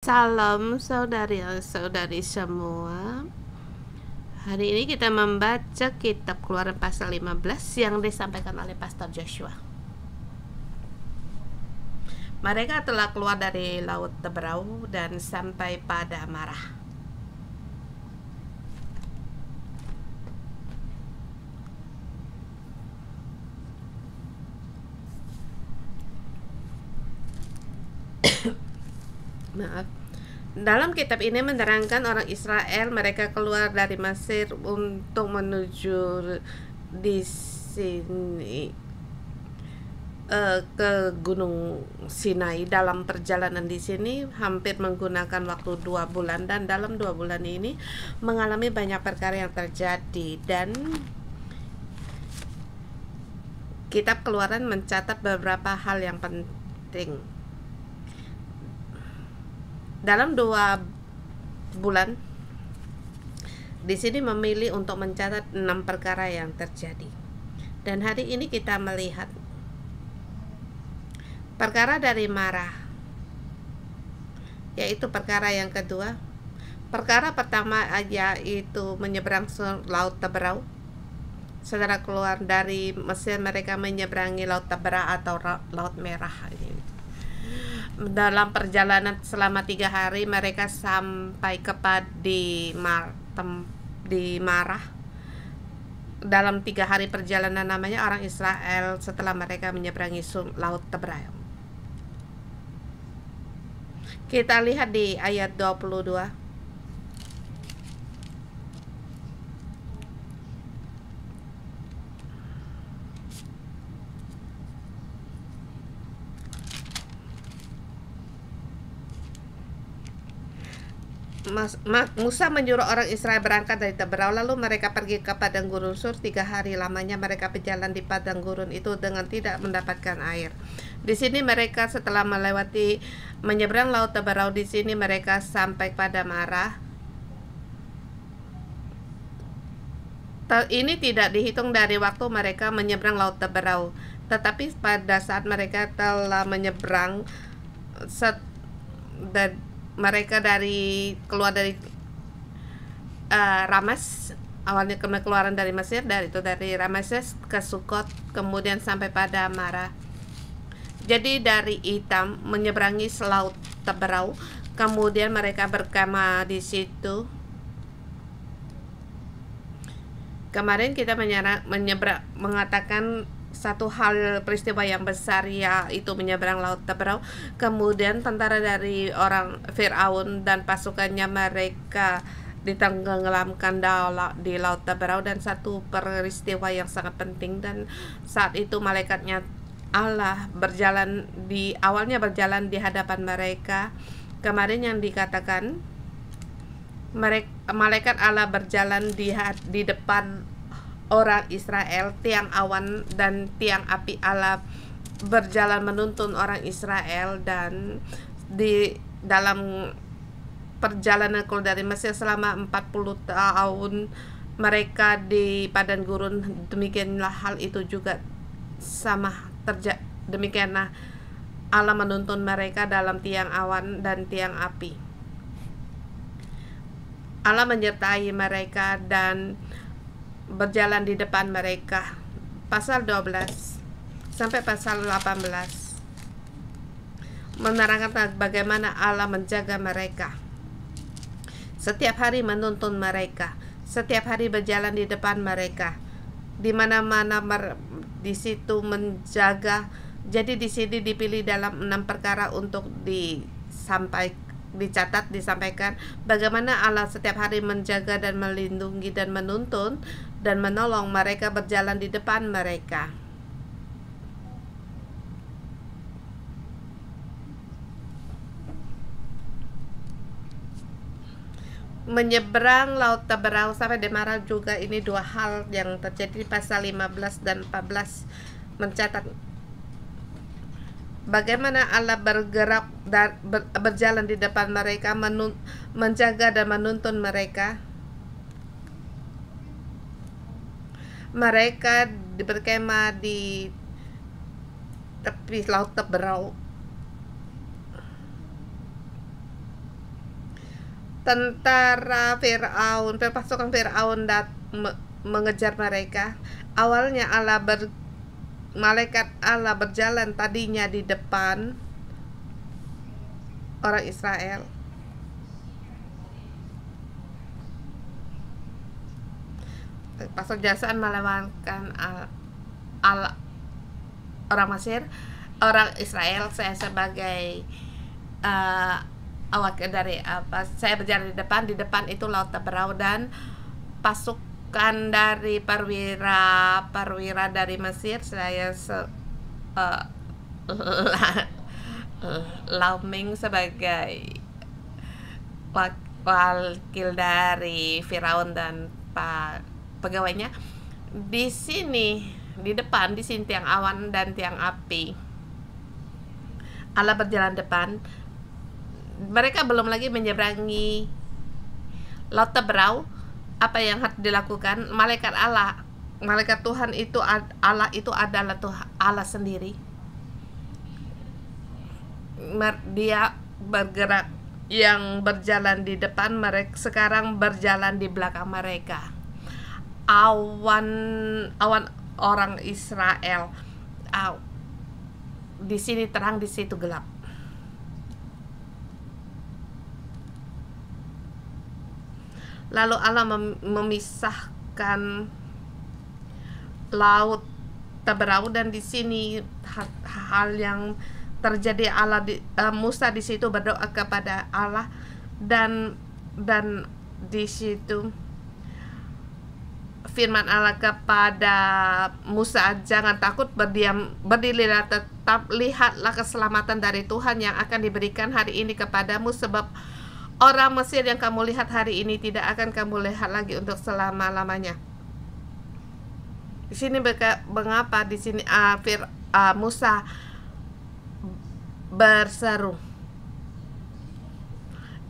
Salam saudari-saudari semua. Hari ini kita membaca kitab Keluaran pasal 15 yang disampaikan oleh Pastor Joshua. Mereka telah keluar dari Laut Teberau dan sampai pada Marah. Maaf. Dalam kitab ini menerangkan orang Israel mereka keluar dari Mesir untuk menuju di sini ke Gunung Sinai. Dalam perjalanan di sini hampir menggunakan waktu 2 bulan, dan dalam 2 bulan ini mengalami banyak perkara yang terjadi, dan kitab Keluaran mencatat beberapa hal yang penting. Dalam 2 bulan di sini memilih untuk mencatat 6 perkara yang terjadi. Dan hari ini kita melihat perkara dari Marah, yaitu perkara yang kedua. Perkara pertama yaitu menyeberang Laut Teberau. Saudara keluar dari Mesir, mereka menyeberangi Laut Teberau atau Laut Merah. Dalam perjalanan selama 3 hari mereka sampai di Marah. Dalam 3 hari perjalanan namanya orang Israel setelah mereka menyeberangi Laut Teberau. Kita lihat di ayat 22. Musa menyuruh orang Israel berangkat dari Teberau, lalu mereka pergi ke padang gurun Sur. 3 hari lamanya mereka berjalan di padang gurun itu dengan tidak mendapatkan air. Di sini mereka setelah menyeberang Laut Teberau, di sini mereka sampai pada Marah. Ini tidak dihitung dari waktu mereka menyeberang Laut Teberau, tetapi pada saat mereka telah menyeberang mereka keluar dari Ramas. Awalnya keluaran dari Mesir, dari Rameses ke Sukot, kemudian sampai pada Marah. Jadi dari Itam menyeberangi Laut Teberau, kemudian mereka berkemah di situ. Kemarin kita mengatakan satu hal peristiwa yang besar, yaitu menyeberang Laut Teberau. Kemudian tentara dari orang Firaun dan pasukannya mereka ditenggelamkan di Laut Teberau, dan satu peristiwa yang sangat penting. Dan saat itu malaikatnya Allah awalnya berjalan di hadapan mereka. Kemarin yang dikatakan malaikat Allah berjalan di depan orang Israel, tiang awan dan tiang api Allah berjalan menuntun orang Israel. Dan di dalam perjalanan keluar dari Mesir selama 40 tahun mereka di padang gurun, demikianlah hal itu juga sama terjadi. Demikianlah Allah menuntun mereka dalam tiang awan dan tiang api. Allah menyertai mereka dan berjalan di depan mereka. Pasal 12 sampai pasal 18 menerangkan bagaimana Allah menjaga mereka. Setiap hari menuntun mereka, setiap hari berjalan di depan mereka, di mana-mana di situ menjaga. Jadi di sini dipilih dalam 6 perkara untuk disampaikan bagaimana Allah setiap hari menjaga dan melindungi dan menuntun dan menolong mereka berjalan di depan mereka. Menyeberang Laut Teberau sampai di Marah juga, ini 2 hal yang terjadi. Pasal 15 dan 14 mencatat bagaimana Allah bergerak dan berjalan di depan mereka, menjaga dan menuntun mereka. Mereka berkemah di tepi Laut Teberau. tentara Firaun, pasukan Firaun mengejar mereka. Awalnya malaikat Allah berjalan tadinya di depan orang Israel. Pasukan jasaan melawankan orang Mesir, orang Israel. Saya sebagai awak dari saya berjalan di depan itu Laut Taberau, dan pasukan dari perwira dari Mesir, saya Lauming sebagai wakil dari Firaun dan pegawainya. Di sini di depan, di sini tiang awan dan tiang api. Allah berjalan depan. Mereka belum lagi menyeberangi Laut Taberau. Apa yang harus dilakukan? Malaikat Tuhan itu, Allah itu adalah Tuhan Allah sendiri. Dia bergerak, yang berjalan di depan mereka sekarang berjalan di belakang mereka. Awan orang Israel, di sini terang, di situ gelap. Lalu Allah memisahkan Laut Taberau, dan di sini hal yang terjadi, Musa di situ berdoa kepada Allah, dan di situ firman Allah kepada Musa, jangan takut, berdirilah tetap, lihatlah keselamatan dari Tuhan yang akan diberikan hari ini kepadamu, sebab orang Mesir yang kamu lihat hari ini tidak akan kamu lihat lagi untuk selama-lamanya. Di sini mengapa di sini Musa berseru.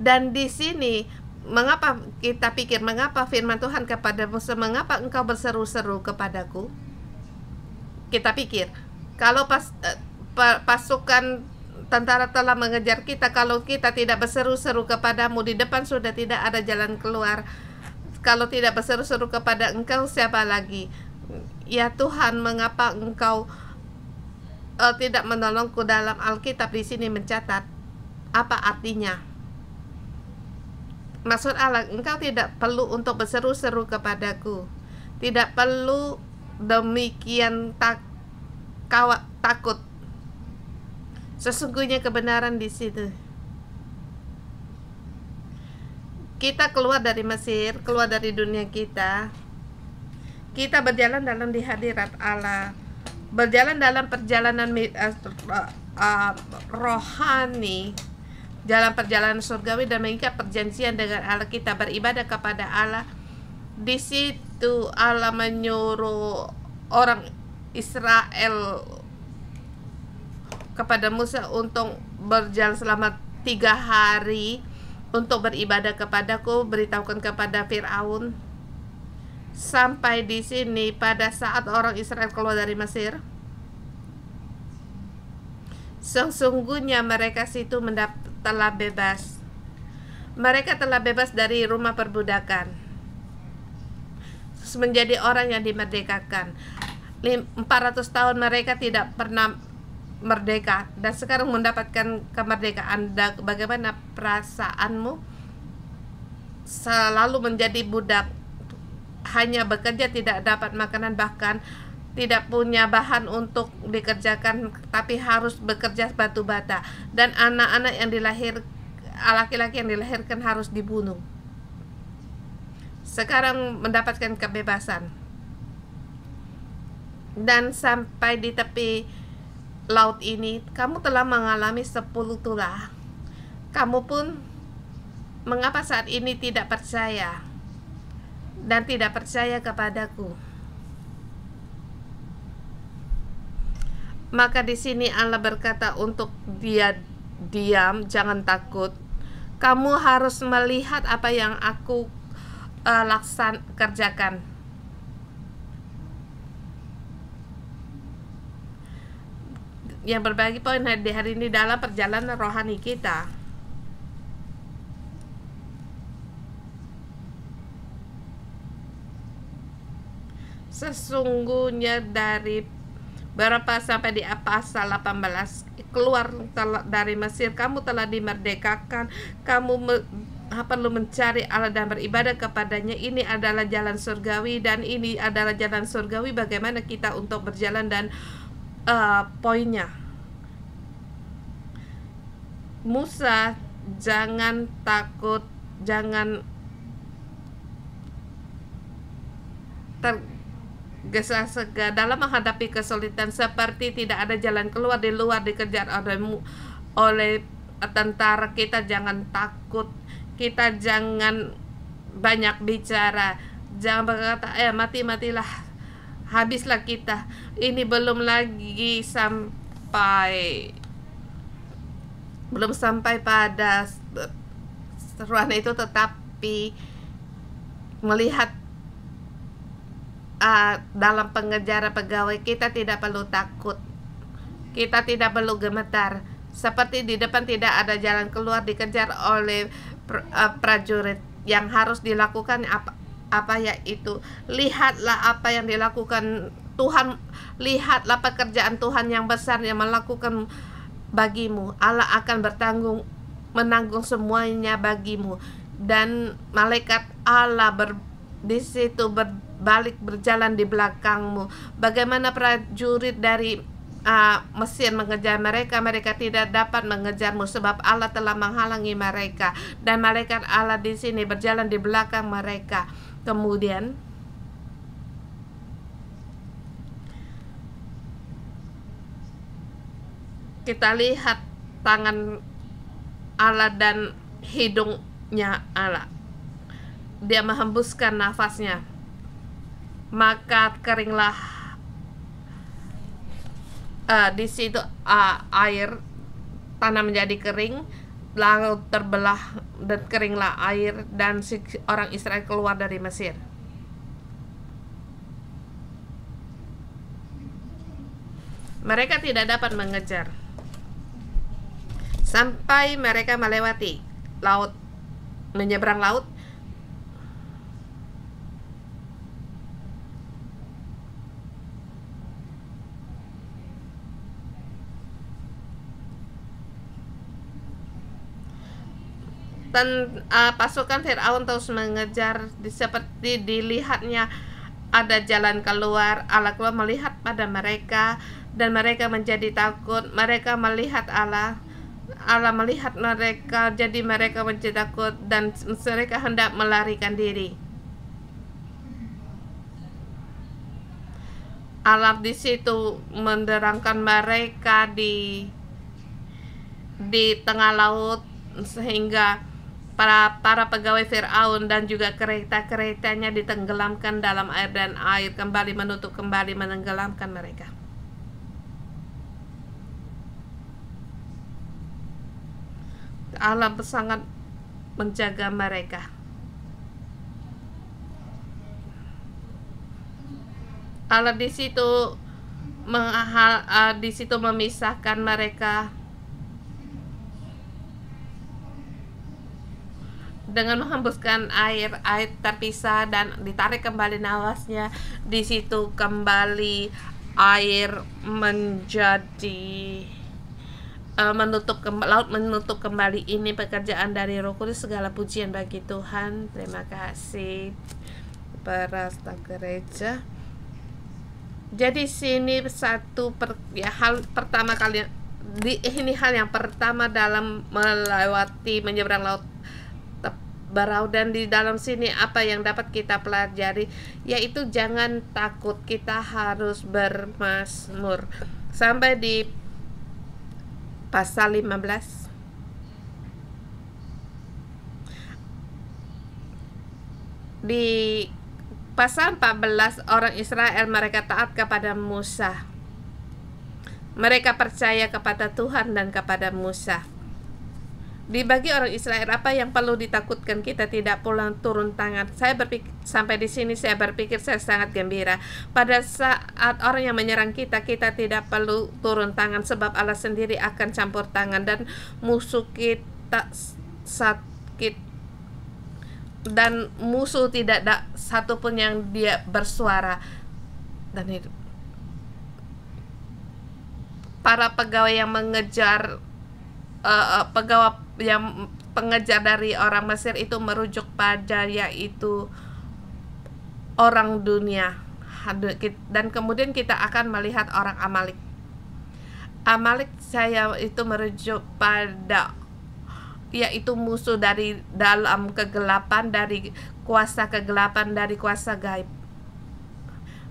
Dan di sini mengapa kita pikir, mengapa firman Tuhan kepada Musa, mengapa engkau berseru-seru kepadaku? Kita pikir, kalau pasukan tentara telah mengejar kita, kalau kita tidak berseru-seru kepadamu, di depan sudah tidak ada jalan keluar. Kalau tidak berseru-seru kepada engkau, siapa lagi? Ya Tuhan, mengapa engkau tidak menolongku? Dalam Alkitab di sini mencatat apa artinya. Maksud Allah, engkau tidak perlu untuk berseru-seru kepadaku, tidak perlu demikian takut. Sesungguhnya kebenaran di situ. Kita keluar dari Mesir, keluar dari dunia kita. Kita berjalan dalam di hadirat Allah, berjalan dalam perjalanan rohani, jalan perjalanan surgawi, dan mengikat perjanjian dengan Allah. Kita beribadah kepada Allah. Di situ Allah menyuruh orang Israel kepada Musa untuk berjalan selama 3 hari untuk beribadah kepadaku, beritahukan kepada Firaun. Sampai di sini, pada saat orang Israel keluar dari Mesir, sesungguhnya mereka situ telah bebas. Mereka telah bebas dari rumah perbudakan, menjadi orang yang dimerdekakan. 400 tahun mereka tidak pernah merdeka, dan sekarang mendapatkan kemerdekaan. Bagaimana perasaanmu? Selalu menjadi budak, hanya bekerja, tidak dapat makanan, bahkan tidak punya bahan untuk dikerjakan, tapi harus bekerja batu bata, dan anak-anak yang laki-laki yang dilahirkan harus dibunuh. Sekarang mendapatkan kebebasan, dan sampai di tepi laut ini, kamu telah mengalami 10 tulah. Kamu pun mengapa saat ini tidak percaya dan tidak percaya kepadaku? Maka di sini Allah berkata untuk dia, diam, jangan takut. Kamu harus melihat apa yang aku kerjakan. Yang berbagi poin di hari ini dalam perjalanan rohani kita. Sesungguhnya dari berapa sampai di pasal 18, keluar dari Mesir, kamu telah dimerdekakan, kamu perlu mencari Allah dan beribadah kepadanya. Ini adalah jalan surgawi, dan ini adalah jalan surgawi bagaimana kita untuk berjalan. Dan poinnya, Musa, jangan takut, jangan tergesa-gesa dalam menghadapi kesulitan, seperti tidak ada jalan keluar di luar dikejar oleh tentara. Kita jangan takut, kita jangan banyak bicara, jangan berkata mati-matilah, habislah kita. Ini belum sampai pada seruan itu, tetapi melihat dalam pengejaran pegawai, kita tidak perlu takut, kita tidak perlu gemetar. Seperti di depan tidak ada jalan keluar, dikejar oleh prajurit. Yang harus dilakukan apa yaitu lihatlah apa yang dilakukan Tuhan, lihatlah pekerjaan Tuhan yang besar yang melakukan bagimu. Allah akan menanggung semuanya bagimu, dan malaikat Allah di situ berbalik berjalan di belakangmu. Bagaimana prajurit dari Mesir mengejar mereka, mereka tidak dapat mengejarmu sebab Allah telah menghalangi mereka, dan malaikat Allah di sini berjalan di belakang mereka. Kemudian kita lihat tangan Allah dan hidungnya Allah. Dia menghembuskan nafasnya, maka keringlah di situ air, tanah menjadi kering, laut terbelah dan keringlah air, dan orang Israel keluar dari Mesir. Mereka tidak dapat mengejar sampai mereka melewati laut, menyeberang laut. Dan pasukan Firaun terus mengejar, seperti dilihatnya ada jalan keluar. Allah keluar melihat pada mereka, dan mereka menjadi takut. Mereka melihat Allah melihat mereka, jadi mereka menjadi takut, dan mereka hendak melarikan diri. Allah di situ menerangkan mereka di tengah laut, sehingga para pegawai Firaun dan juga kereta-keretanya ditenggelamkan dalam air, dan air kembali menenggelamkan mereka. Allah sangat menjaga mereka. Allah di situ memisahkan mereka dengan menghembuskan air terpisah dan ditarik kembali nafasnya. Di situ kembali air menjadi laut menutup kembali. Ini pekerjaan dari Roh Kudus. Segala pujian bagi Tuhan. Terima kasih para staf gereja. Jadi sini hal pertama kali ini hal yang pertama dalam menyeberang laut Berau, dan di dalam sini apa yang dapat kita pelajari yaitu jangan takut, kita harus bermazmur. Sampai di pasal 15 di pasal 14, orang Israel mereka taat kepada Musa. Mereka percaya kepada Tuhan dan kepada Musa. Bagi orang Israel, apa yang perlu ditakutkan? Kita tidak pulang turun tangan. Saya berpikir sampai di sini, saya berpikir saya sangat gembira. Pada saat orang yang menyerang kita, kita tidak perlu turun tangan, sebab Allah sendiri akan campur tangan, dan musuh kita sakit, dan musuh tidak ada satupun yang dia bersuara. dan hidup. Para pegawai yang mengejar pegawai yang pengejar dari orang Mesir itu merujuk pada yaitu orang dunia, dan kemudian kita akan melihat orang Amalek. Amalek saya itu merujuk pada yaitu musuh dari dalam kegelapan, dari kuasa kegelapan, dari kuasa gaib.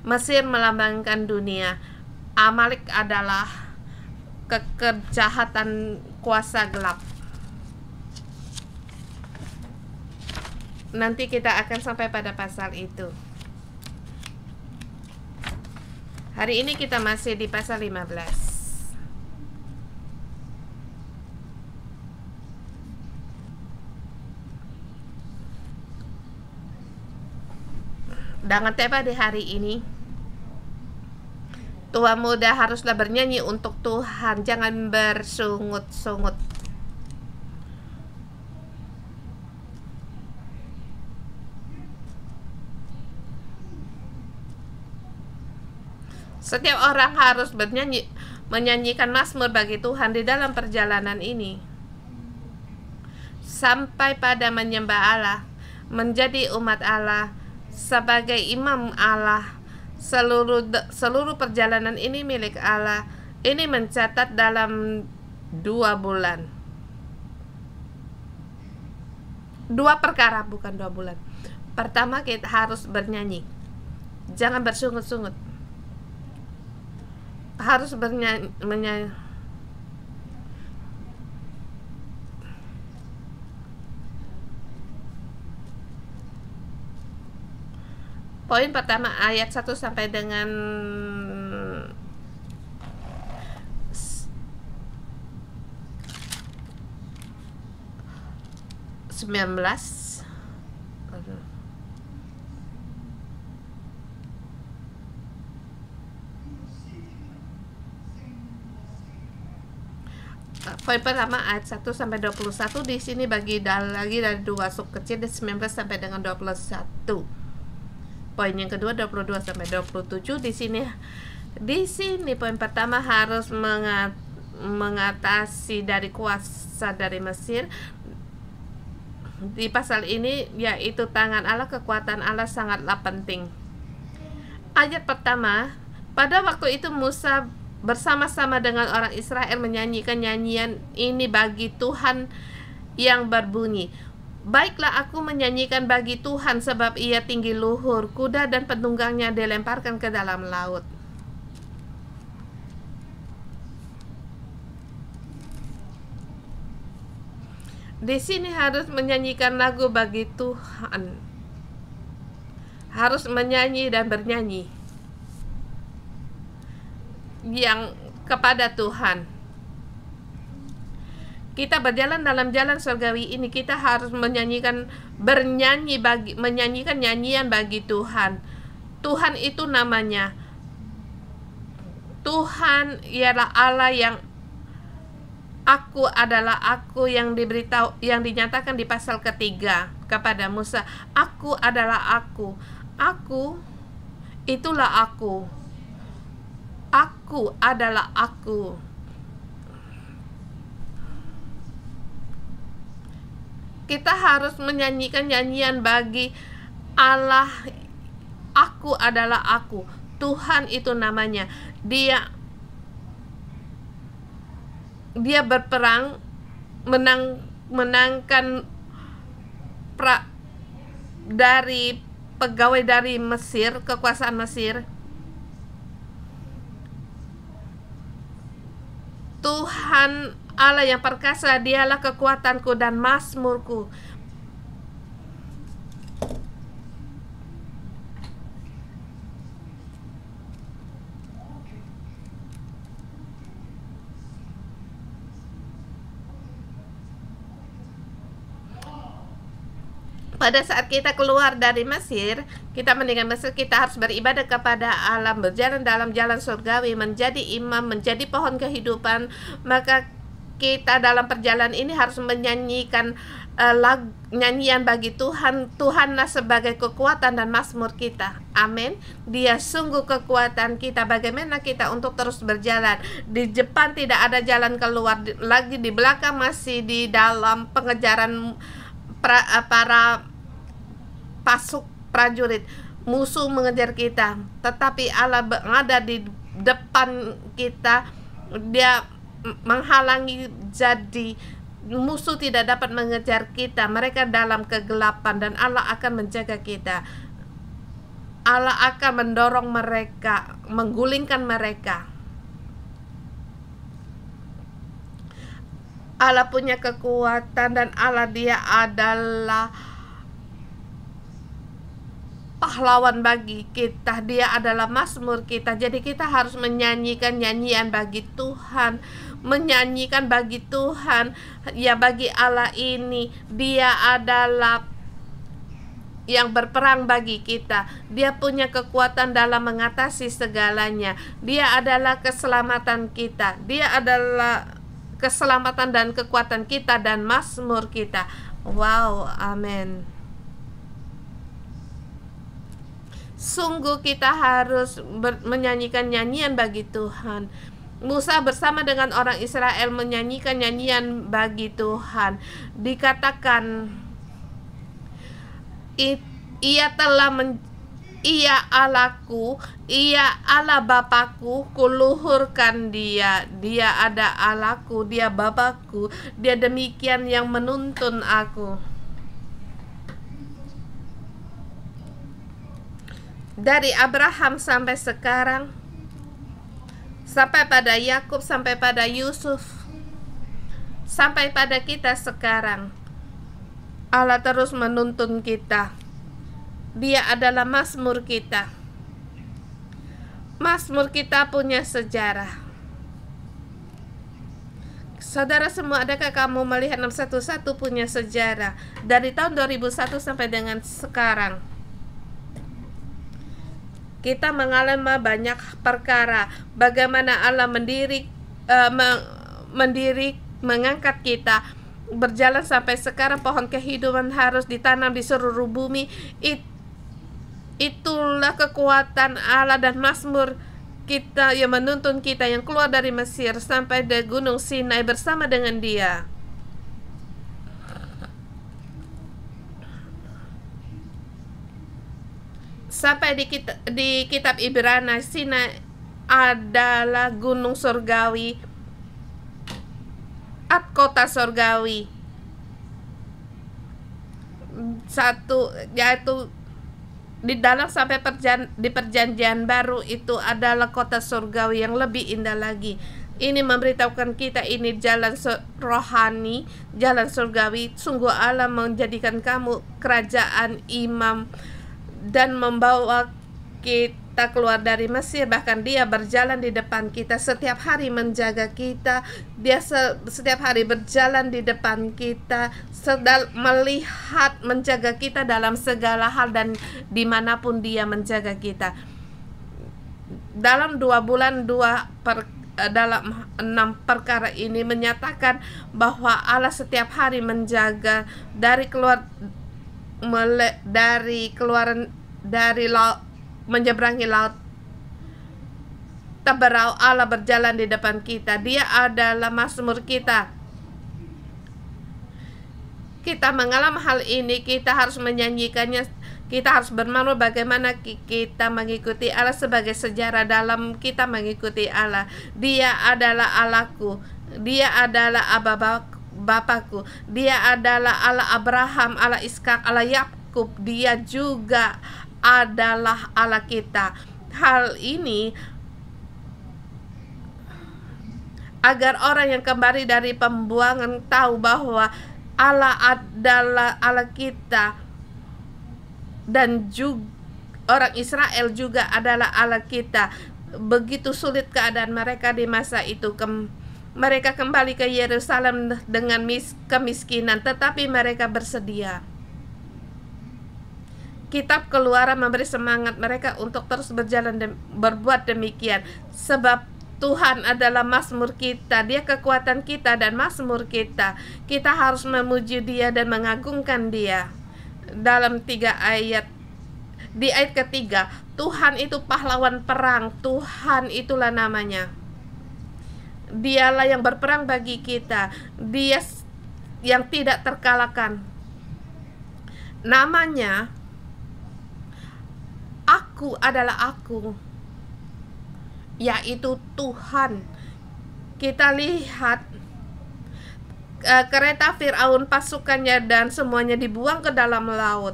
Mesir melambangkan dunia. Amalek adalah kejahatan kuasa gelap. Nanti kita akan sampai pada pasal itu. Hari ini kita masih di pasal 15. Dengan tema di hari ini, tua muda haruslah bernyanyi untuk Tuhan, jangan bersungut-sungut. Setiap orang harus menyanyikan mazmur bagi Tuhan di dalam perjalanan ini, sampai pada menyembah Allah, menjadi umat Allah, sebagai imam Allah. Seluruh perjalanan ini milik Allah. Ini mencatat dalam 2 bulan. 2 perkara, bukan 2 bulan. Pertama, kita harus bernyanyi, jangan bersungut-sungut. Harus menyanyi. Poin pertama ayat 1 sampai dengan 19. Poin pertama ayat 1 sampai 21. Di sini bagi lagi dari 2 sub kecil, dari 19 sampai dengan 21. Poin yang kedua 22 sampai 27. Di sini poin pertama harus mengatasi dari kuasa dari Mesir. Di pasal ini yaitu tangan Allah, kekuatan Allah sangatlah penting. Ayat pertama, pada waktu itu Musa bersama-sama dengan orang Israel menyanyikan nyanyian ini bagi Tuhan yang berbunyi, baiklah aku menyanyikan bagi Tuhan sebab ia tinggi luhur, kuda dan penunggangnya dilemparkan ke dalam laut. Di sini harus menyanyikan lagu bagi Tuhan. Harus menyanyi dan bernyanyi yang kepada Tuhan. Kita berjalan dalam jalan surgawi ini, kita harus menyanyikan nyanyian bagi Tuhan. Tuhan itu namanya. Tuhan ialah Allah yang aku adalah aku, yang dinyatakan di pasal ketiga kepada Musa. Aku adalah aku. Aku itulah aku. Aku adalah aku. Kita harus menyanyikan nyanyian bagi Allah. Aku adalah aku. Tuhan itu namanya. Dia berperang, menangkan dari pegawai dari Mesir, kekuasaan Mesir. Tuhan Allah yang perkasa, dialah kekuatanku dan mazmurku. Pada saat kita keluar dari Mesir, kita meninggalkan Mesir, kita harus beribadah kepada Allah, berjalan dalam jalan surgawi, menjadi imam, menjadi pohon kehidupan. Maka kita dalam perjalanan ini harus menyanyikan nyanyian bagi Tuhan. Tuhanlah sebagai kekuatan dan mazmur kita. Amin. Dia sungguh kekuatan kita. Bagaimana kita untuk terus berjalan? Di depan tidak ada jalan keluar, lagi di belakang masih di dalam pengejaran para prajurit. Musuh mengejar kita, tetapi Allah ada di depan kita. Dia menghalangi, jadi musuh tidak dapat mengejar kita. Mereka dalam kegelapan dan Allah akan menjaga kita. Allah akan mendorong mereka, menggulingkan mereka. Allah punya kekuatan dan Allah dia adalah pahlawan bagi kita. Dia adalah mazmur kita. Jadi kita harus menyanyikan nyanyian bagi Tuhan, menyanyikan bagi Tuhan. Ya, bagi Allah ini, dia adalah yang berperang bagi kita. Dia punya kekuatan dalam mengatasi segalanya. Dia adalah keselamatan kita. Dia adalah keselamatan dan kekuatan kita dan mazmur kita. Wow, amin. Sungguh kita harus menyanyikan nyanyian bagi Tuhan. Musa bersama dengan orang Israel menyanyikan nyanyian bagi Tuhan. Dikatakan, ia Allahku, ia Allah Bapakku, kuluhurkan dia. Dia ada Allahku, dia Bapakku, dia demikian yang menuntun aku. Dari Abraham sampai sekarang, sampai pada Yakub, sampai pada Yusuf, sampai pada kita sekarang, Allah terus menuntun kita. Dia adalah mazmur kita. Mazmur kita punya sejarah. Saudara semua, adakah kamu melihat 611 punya sejarah dari tahun 2001 sampai dengan sekarang? Kita mengalami banyak perkara. Bagaimana Allah mengangkat kita, berjalan sampai sekarang. Pohon kehidupan harus ditanam di seluruh bumi. Itulah kekuatan Allah dan mazmur kita yang menuntun kita, yang keluar dari Mesir sampai di Gunung Sinai bersama dengan Dia. Sampai di kitab Ibrani, Sinai adalah gunung surgawi, kota surgawi. Satu, yaitu di dalam sampai di perjanjian baru itu adalah kota surgawi yang lebih indah lagi. Ini memberitahukan kita ini jalan rohani, jalan surgawi. Sungguh Allah menjadikan kamu kerajaan imam dan membawa kita keluar dari Mesir. Bahkan Dia berjalan di depan kita, setiap hari menjaga kita. Dia setiap hari berjalan di depan kita, melihat, menjaga kita dalam segala hal, dan dimanapun Dia menjaga kita. Dalam 2 bulan, dalam 6 perkara ini menyatakan bahwa Allah setiap hari menjaga dari laut, menyeberangi laut Teberau. Allah berjalan di depan kita. Dia adalah mazmur kita. Kita mengalami hal ini, kita harus menyanyikannya. Kita harus bermalu bagaimana kita mengikuti Allah sebagai sejarah dalam kita mengikuti Allah. Dia adalah Allahku, Dia adalah Bapakku, Dia adalah Allah Abraham, Allah Ishak, Allah Yakub. Dia juga adalah Allah kita. Hal ini agar orang yang kembali dari pembuangan tahu bahwa Allah adalah Allah kita, dan juga orang Israel juga adalah Allah kita. Begitu sulit keadaan mereka di masa itu, mereka kembali ke Yerusalem dengan kemiskinan, tetapi mereka bersedia. Kitab Keluaran memberi semangat mereka untuk terus berjalan dan berbuat demikian, sebab Tuhan adalah mazmur kita, Dia kekuatan kita dan mazmur kita. Kita harus memuji Dia dan mengagungkan Dia. Dalam 3 ayat, di ayat ketiga, Tuhan itu pahlawan perang, Tuhan itulah namanya. Dialah yang berperang bagi kita, Dia yang tidak terkalahkan. Namanya, Aku adalah Aku, yaitu Tuhan. Kita lihat kereta Firaun, pasukannya dan semuanya dibuang ke dalam laut.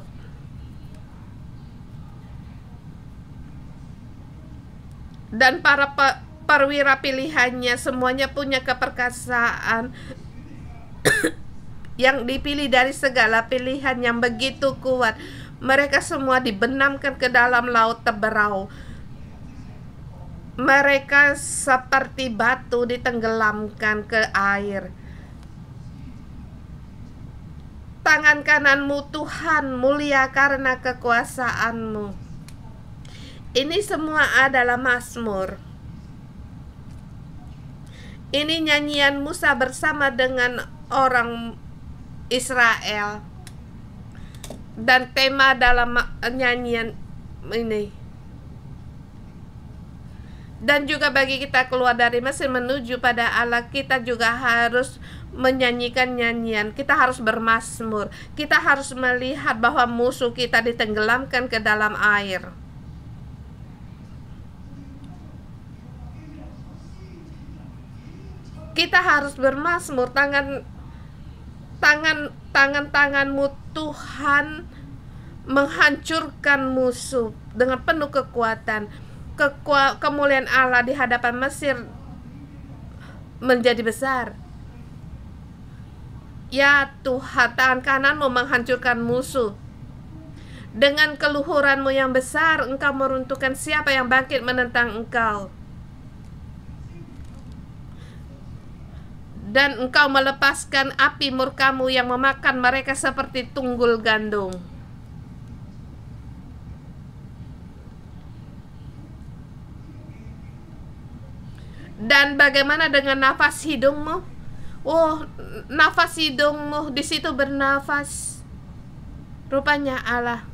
Dan para perwira pilihannya semuanya punya keperkasaan yang dipilih dari segala pilihan yang begitu kuat. Mereka semua dibenamkan ke dalam laut Teberau. Mereka seperti batu ditenggelamkan ke air. Tangan kananmu Tuhan mulia karena kekuasaanmu. Ini semua adalah mazmur. Ini nyanyian Musa bersama dengan orang Israel. Dan tema dalam nyanyian ini, dan juga bagi kita keluar dari Mesir menuju pada Allah, kita juga harus menyanyikan nyanyian. Kita harus bermazmur. Kita harus melihat bahwa musuh kita ditenggelamkan ke dalam air. Kita harus bermazmur. Tanganmu Tuhan menghancurkan musuh dengan penuh kekuatan. Kemuliaan Allah di hadapan Mesir menjadi besar. Ya Tuhan, tangan kananmu menghancurkan musuh. Dengan keluhuranmu yang besar, Engkau meruntuhkan siapa yang bangkit menentang Engkau. Dan Engkau melepaskan api murkamu yang memakan mereka seperti tunggul gandum. Dan bagaimana dengan nafas hidungmu? Oh, nafas hidungmu di situ bernafas. Rupanya Allah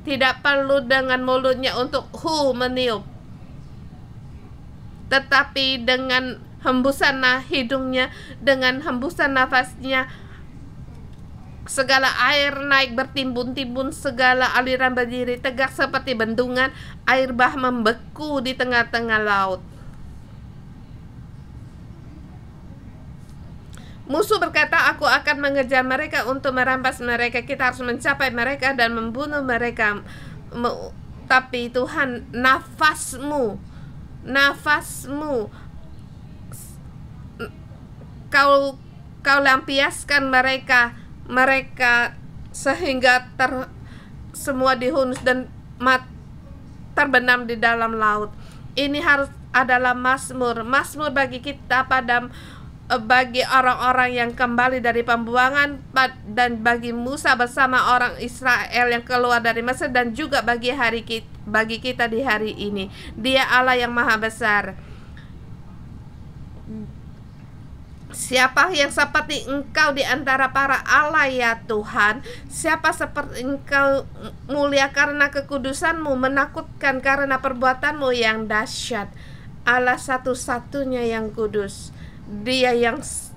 tidak perlu dengan mulutnya untuk meniup, tetapi dengan hembusan hidungnya, dengan hembusan nafasnya, segala air naik bertimbun-timbun, segala aliran berdiri tegak seperti bendungan, air bah membeku di tengah-tengah laut. Musuh berkata, aku akan mengejar mereka untuk merampas mereka. Kita harus mencapai mereka dan membunuh mereka. Tapi Tuhan, nafasmu, Kau lampiaskan mereka sehingga semua dihunus dan terbenam di dalam laut. Ini harus adalah mazmur bagi kita bagi orang-orang yang kembali dari pembuangan, dan bagi Musa bersama orang Israel yang keluar dari Mesir, dan juga bagi kita di hari ini. Dia Allah yang maha besar. Siapa yang seperti Engkau di antara para Allah ya Tuhan? Siapa seperti Engkau, mulia karena kekudusanmu, menakutkan karena perbuatanmu yang dahsyat. Allah satu-satunya yang kudus. Dia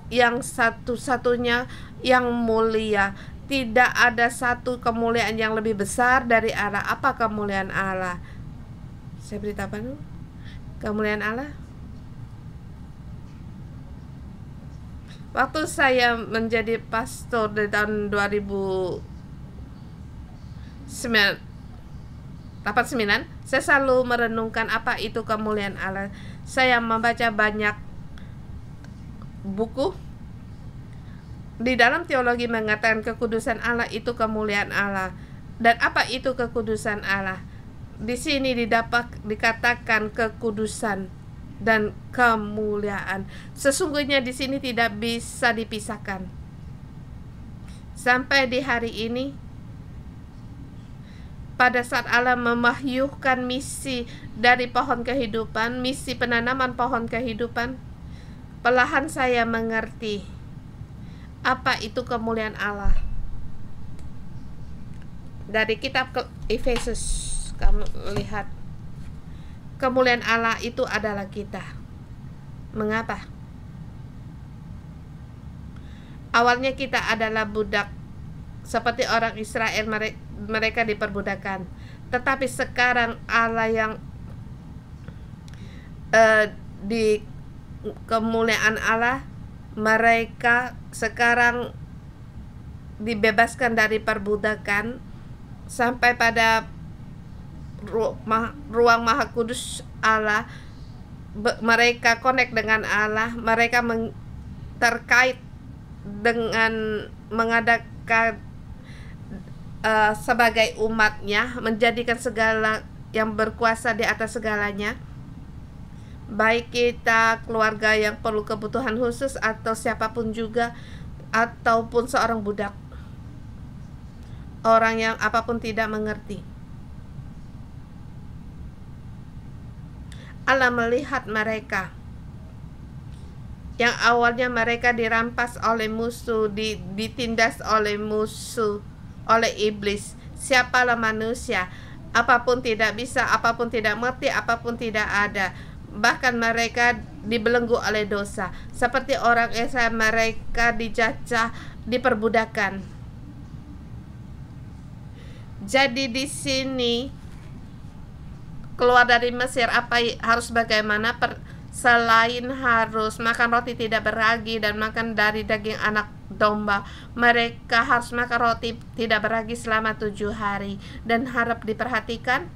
yang satu-satunya yang mulia. Tidak ada satu kemuliaan yang lebih besar dari Allah. Apa kemuliaan Allah? Saya beritahu kemuliaan Allah. Waktu saya menjadi pastor di tahun 2089, saya selalu merenungkan apa itu kemuliaan Allah. Saya membaca banyak buku di dalam teologi mengatakan kekudusan Allah itu kemuliaan Allah. Dan apa itu kekudusan Allah? Di sini dikatakan kekudusan dan kemuliaan. Sesungguhnya di sini tidak bisa dipisahkan. Sampai di hari ini pada saat Allah memahyukan misi dari pohon kehidupan, misi penanaman pohon kehidupan, perlahan saya mengerti apa itu kemuliaan Allah. Dari kitab Efesus, kamu lihat kemuliaan Allah itu adalah kita. Mengapa? Awalnya kita adalah budak, seperti orang Israel, mereka diperbudakan. Tetapi sekarang Allah yang di kemuliaan Allah, mereka sekarang dibebaskan dari perbudakan sampai pada ruang maha kudus Allah. Mereka connect dengan Allah, mereka terkait dengan mengadakan sebagai umatnya, menjadikan segala yang berkuasa di atas segalanya, baik kita keluarga yang perlu kebutuhan khusus atau siapapun juga, ataupun seorang budak, orang yang apapun tidak mengerti. Allah melihat mereka yang awalnya mereka dirampas oleh musuh, ditindas oleh musuh, oleh iblis. Siapalah manusia, apapun tidak bisa, apapun tidak mengerti, apapun tidak ada. Bahkan mereka dibelenggu oleh dosa. Seperti orang Israel, mereka dijajah, diperbudakan. Jadi di sini keluar dari Mesir, harus bagaimana? Selain harus makan roti tidak beragi dan makan dari daging anak domba, mereka harus makan roti tidak beragi selama 7 hari dan harap diperhatikan.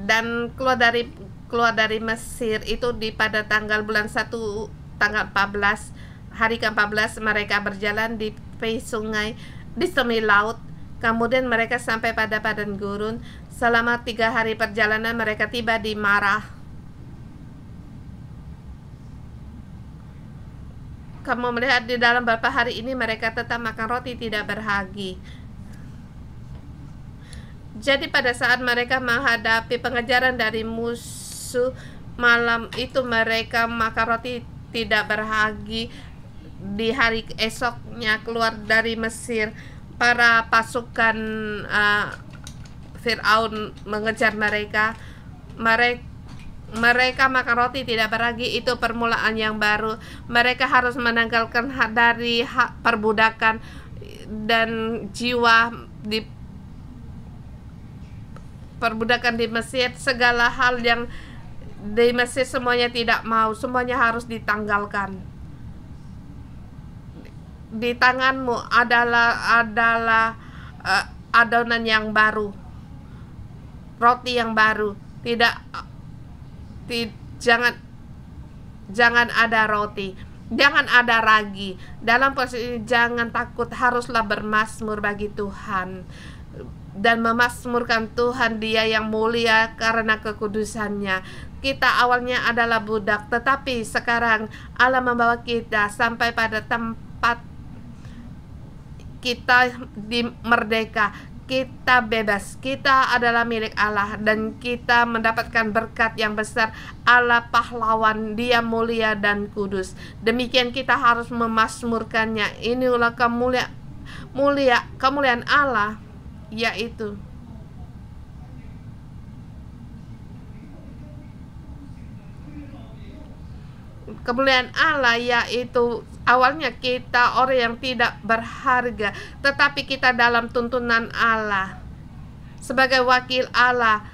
Dan keluar dari Mesir itu pada tanggal bulan 1 tanggal 14, hari ke-14 mereka berjalan di sungai, di semi laut. Kemudian mereka sampai pada padang gurun. Selama 3 hari perjalanan mereka tiba di Marah. Kamu melihat di dalam beberapa hari ini mereka tetap makan roti tidak beragi. Jadi pada saat mereka menghadapi pengejaran dari musuh, malam itu mereka makan roti tidak beragi. Di hari esoknya keluar dari Mesir, para pasukan Fir'aun mengejar mereka. Mereka makan roti tidak beragi. Itu permulaan yang baru. Mereka harus menanggalkan dari perbudakan dan jiwa di perbudakan di Mesir. Segala hal yang di Mesir semuanya tidak mau, semuanya harus ditanggalkan. Di tanganmu adalah adonan yang baru, roti yang baru. Jangan ada roti, jangan ada ragi. Dalam posisi jangan takut, haruslah bermazmur bagi Tuhan dan memasmurkan Tuhan, Dia yang mulia karena kekudusannya. Kita awalnya adalah budak, tetapi sekarang Allah membawa kita sampai pada tempat kita merdeka, kita bebas, kita adalah milik Allah dan kita mendapatkan berkat yang besar. Allah pahlawan, Dia mulia dan kudus. Demikian kita harus memasmurkannya. Inilah kemuliaan Allah, yaitu kemuliaan Allah, yaitu awalnya kita orang yang tidak berharga, tetapi kita dalam tuntunan Allah sebagai wakil Allah,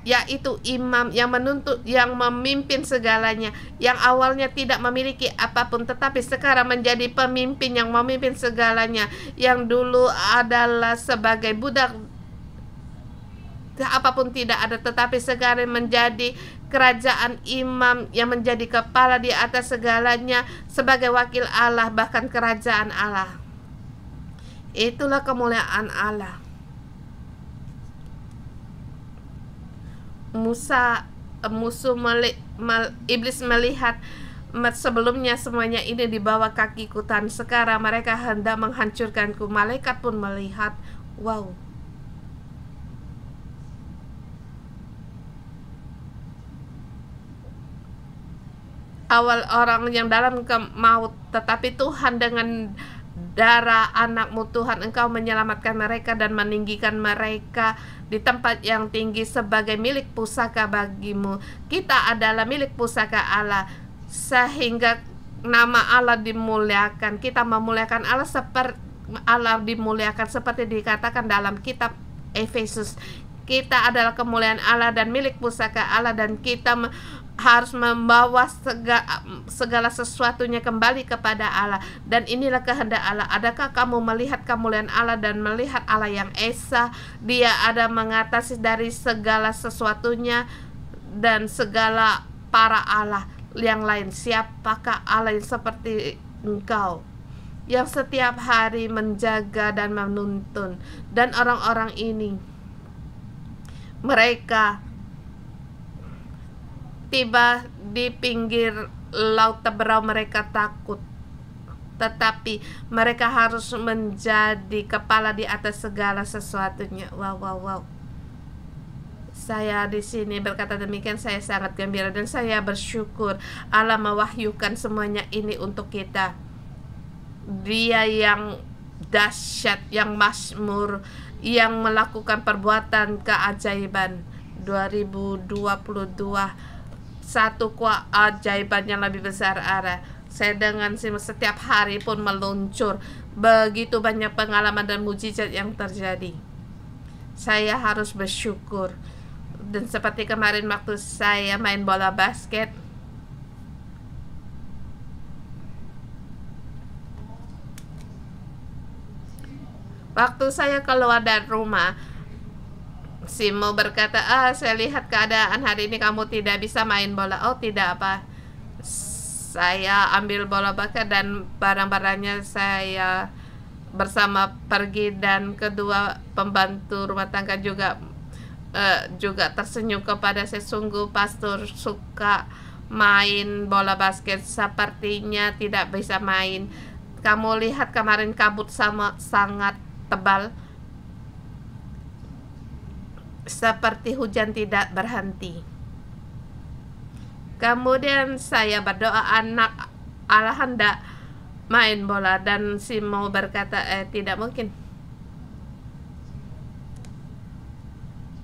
yaitu imam yang menuntut, yang memimpin segalanya, yang awalnya tidak memiliki apapun tetapi sekarang menjadi pemimpin yang memimpin segalanya, yang dulu adalah sebagai budak, apapun tidak ada, tetapi sekarang menjadi kerajaan imam yang menjadi kepala di atas segalanya sebagai wakil Allah, bahkan kerajaan Allah. Itulah kemuliaan Allah. Iblis melihat Sebelumnya semuanya ini di bawah kakiku, dan sekarang mereka hendak menghancurkanku. Malaikat pun melihat, wow. Awal orang yang dalam ke maut, tetapi Tuhan dengan darah anakmu Tuhan, Engkau menyelamatkan mereka dan meninggikan mereka di tempat yang tinggi sebagai milik pusaka bagimu. Kita adalah milik pusaka Allah, sehingga nama Allah dimuliakan. Kita memuliakan Allah seperti Allah dimuliakan, seperti dikatakan dalam kitab Efesus. Kita adalah kemuliaan Allah dan milik pusaka Allah, dan kita harus membawa segala sesuatunya kembali kepada Allah. Dan inilah kehendak Allah. Adakah kamu melihat kemuliaan Allah dan melihat Allah yang esa? Dia ada mengatasi dari segala sesuatunya dan segala para Allah yang lain. Siapakah Allah yang seperti Engkau, yang setiap hari menjaga dan menuntun? Dan orang-orang ini, mereka tiba di pinggir laut Teberau, mereka takut, tetapi mereka harus menjadi kepala di atas segala sesuatunya. Wow. Saya di sini berkata demikian, saya sangat gembira dan saya bersyukur Allah mewahyukan semuanya ini untuk kita. Dia yang dahsyat, yang mazmur, yang melakukan perbuatan keajaiban. 2022 satu keajaiban yang lebih besar ada. Saya dengan setiap hari pun meluncur. Begitu banyak pengalaman dan mujizat yang terjadi. Saya harus bersyukur. Dan seperti kemarin waktu saya main bola basket, waktu saya keluar dari rumah, Simo berkata, saya lihat keadaan hari ini kamu tidak bisa main bola. Oh, tidak apa. Saya ambil bola basket dan barang-barangnya saya bersama pergi, dan kedua pembantu rumah tangga juga tersenyum kepada saya. Sungguh pastor suka main bola basket, sepertinya tidak bisa main. Kamu lihat kemarin kabut sangat tebal, seperti hujan tidak berhenti. Kemudian saya berdoa, anak Allah hendak main bola, dan Simo berkata, tidak mungkin.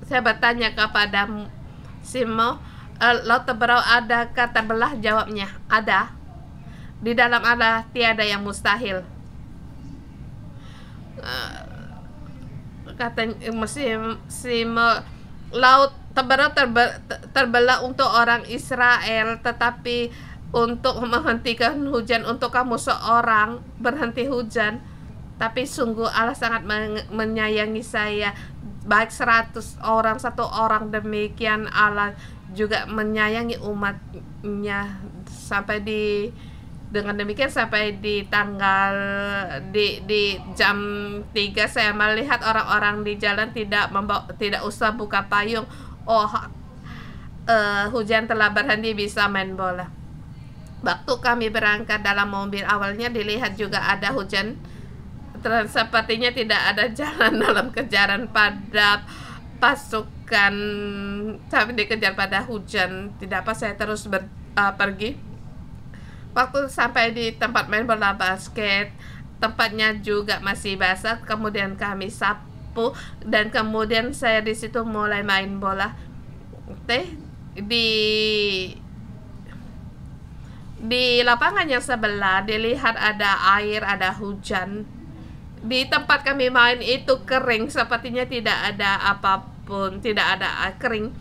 Saya bertanya kepada Simo, laut Teberau adakah terbelah? Jawabnya, ada. Di dalam Allah tiada yang mustahil. Katanya laut Teberau terbelah untuk orang Israel, tetapi untuk menghentikan hujan untuk kamu seorang berhenti hujan. Tapi sungguh Allah sangat menyayangi saya, baik 100 orang, 1 orang demikian Allah juga menyayangi umatnya. Sampai dengan demikian sampai di jam 3 saya melihat orang-orang di jalan tidak usah buka payung. Hujan telah berhenti, bisa main bola. Waktu kami berangkat dalam mobil, awalnya dilihat juga ada hujan, sepertinya tidak ada jalan dalam kejaran pada pasukan, tapi dikejar pada hujan. Tidak apa, saya terus pergi. Waktu sampai di tempat main bola basket, tempatnya juga masih basah. Kemudian kami sapu, dan kemudian saya di situ mulai main bola. Di lapangan yang sebelah dilihat ada air, ada hujan. Di tempat kami main itu kering, sepertinya tidak ada apapun, tidak ada kering.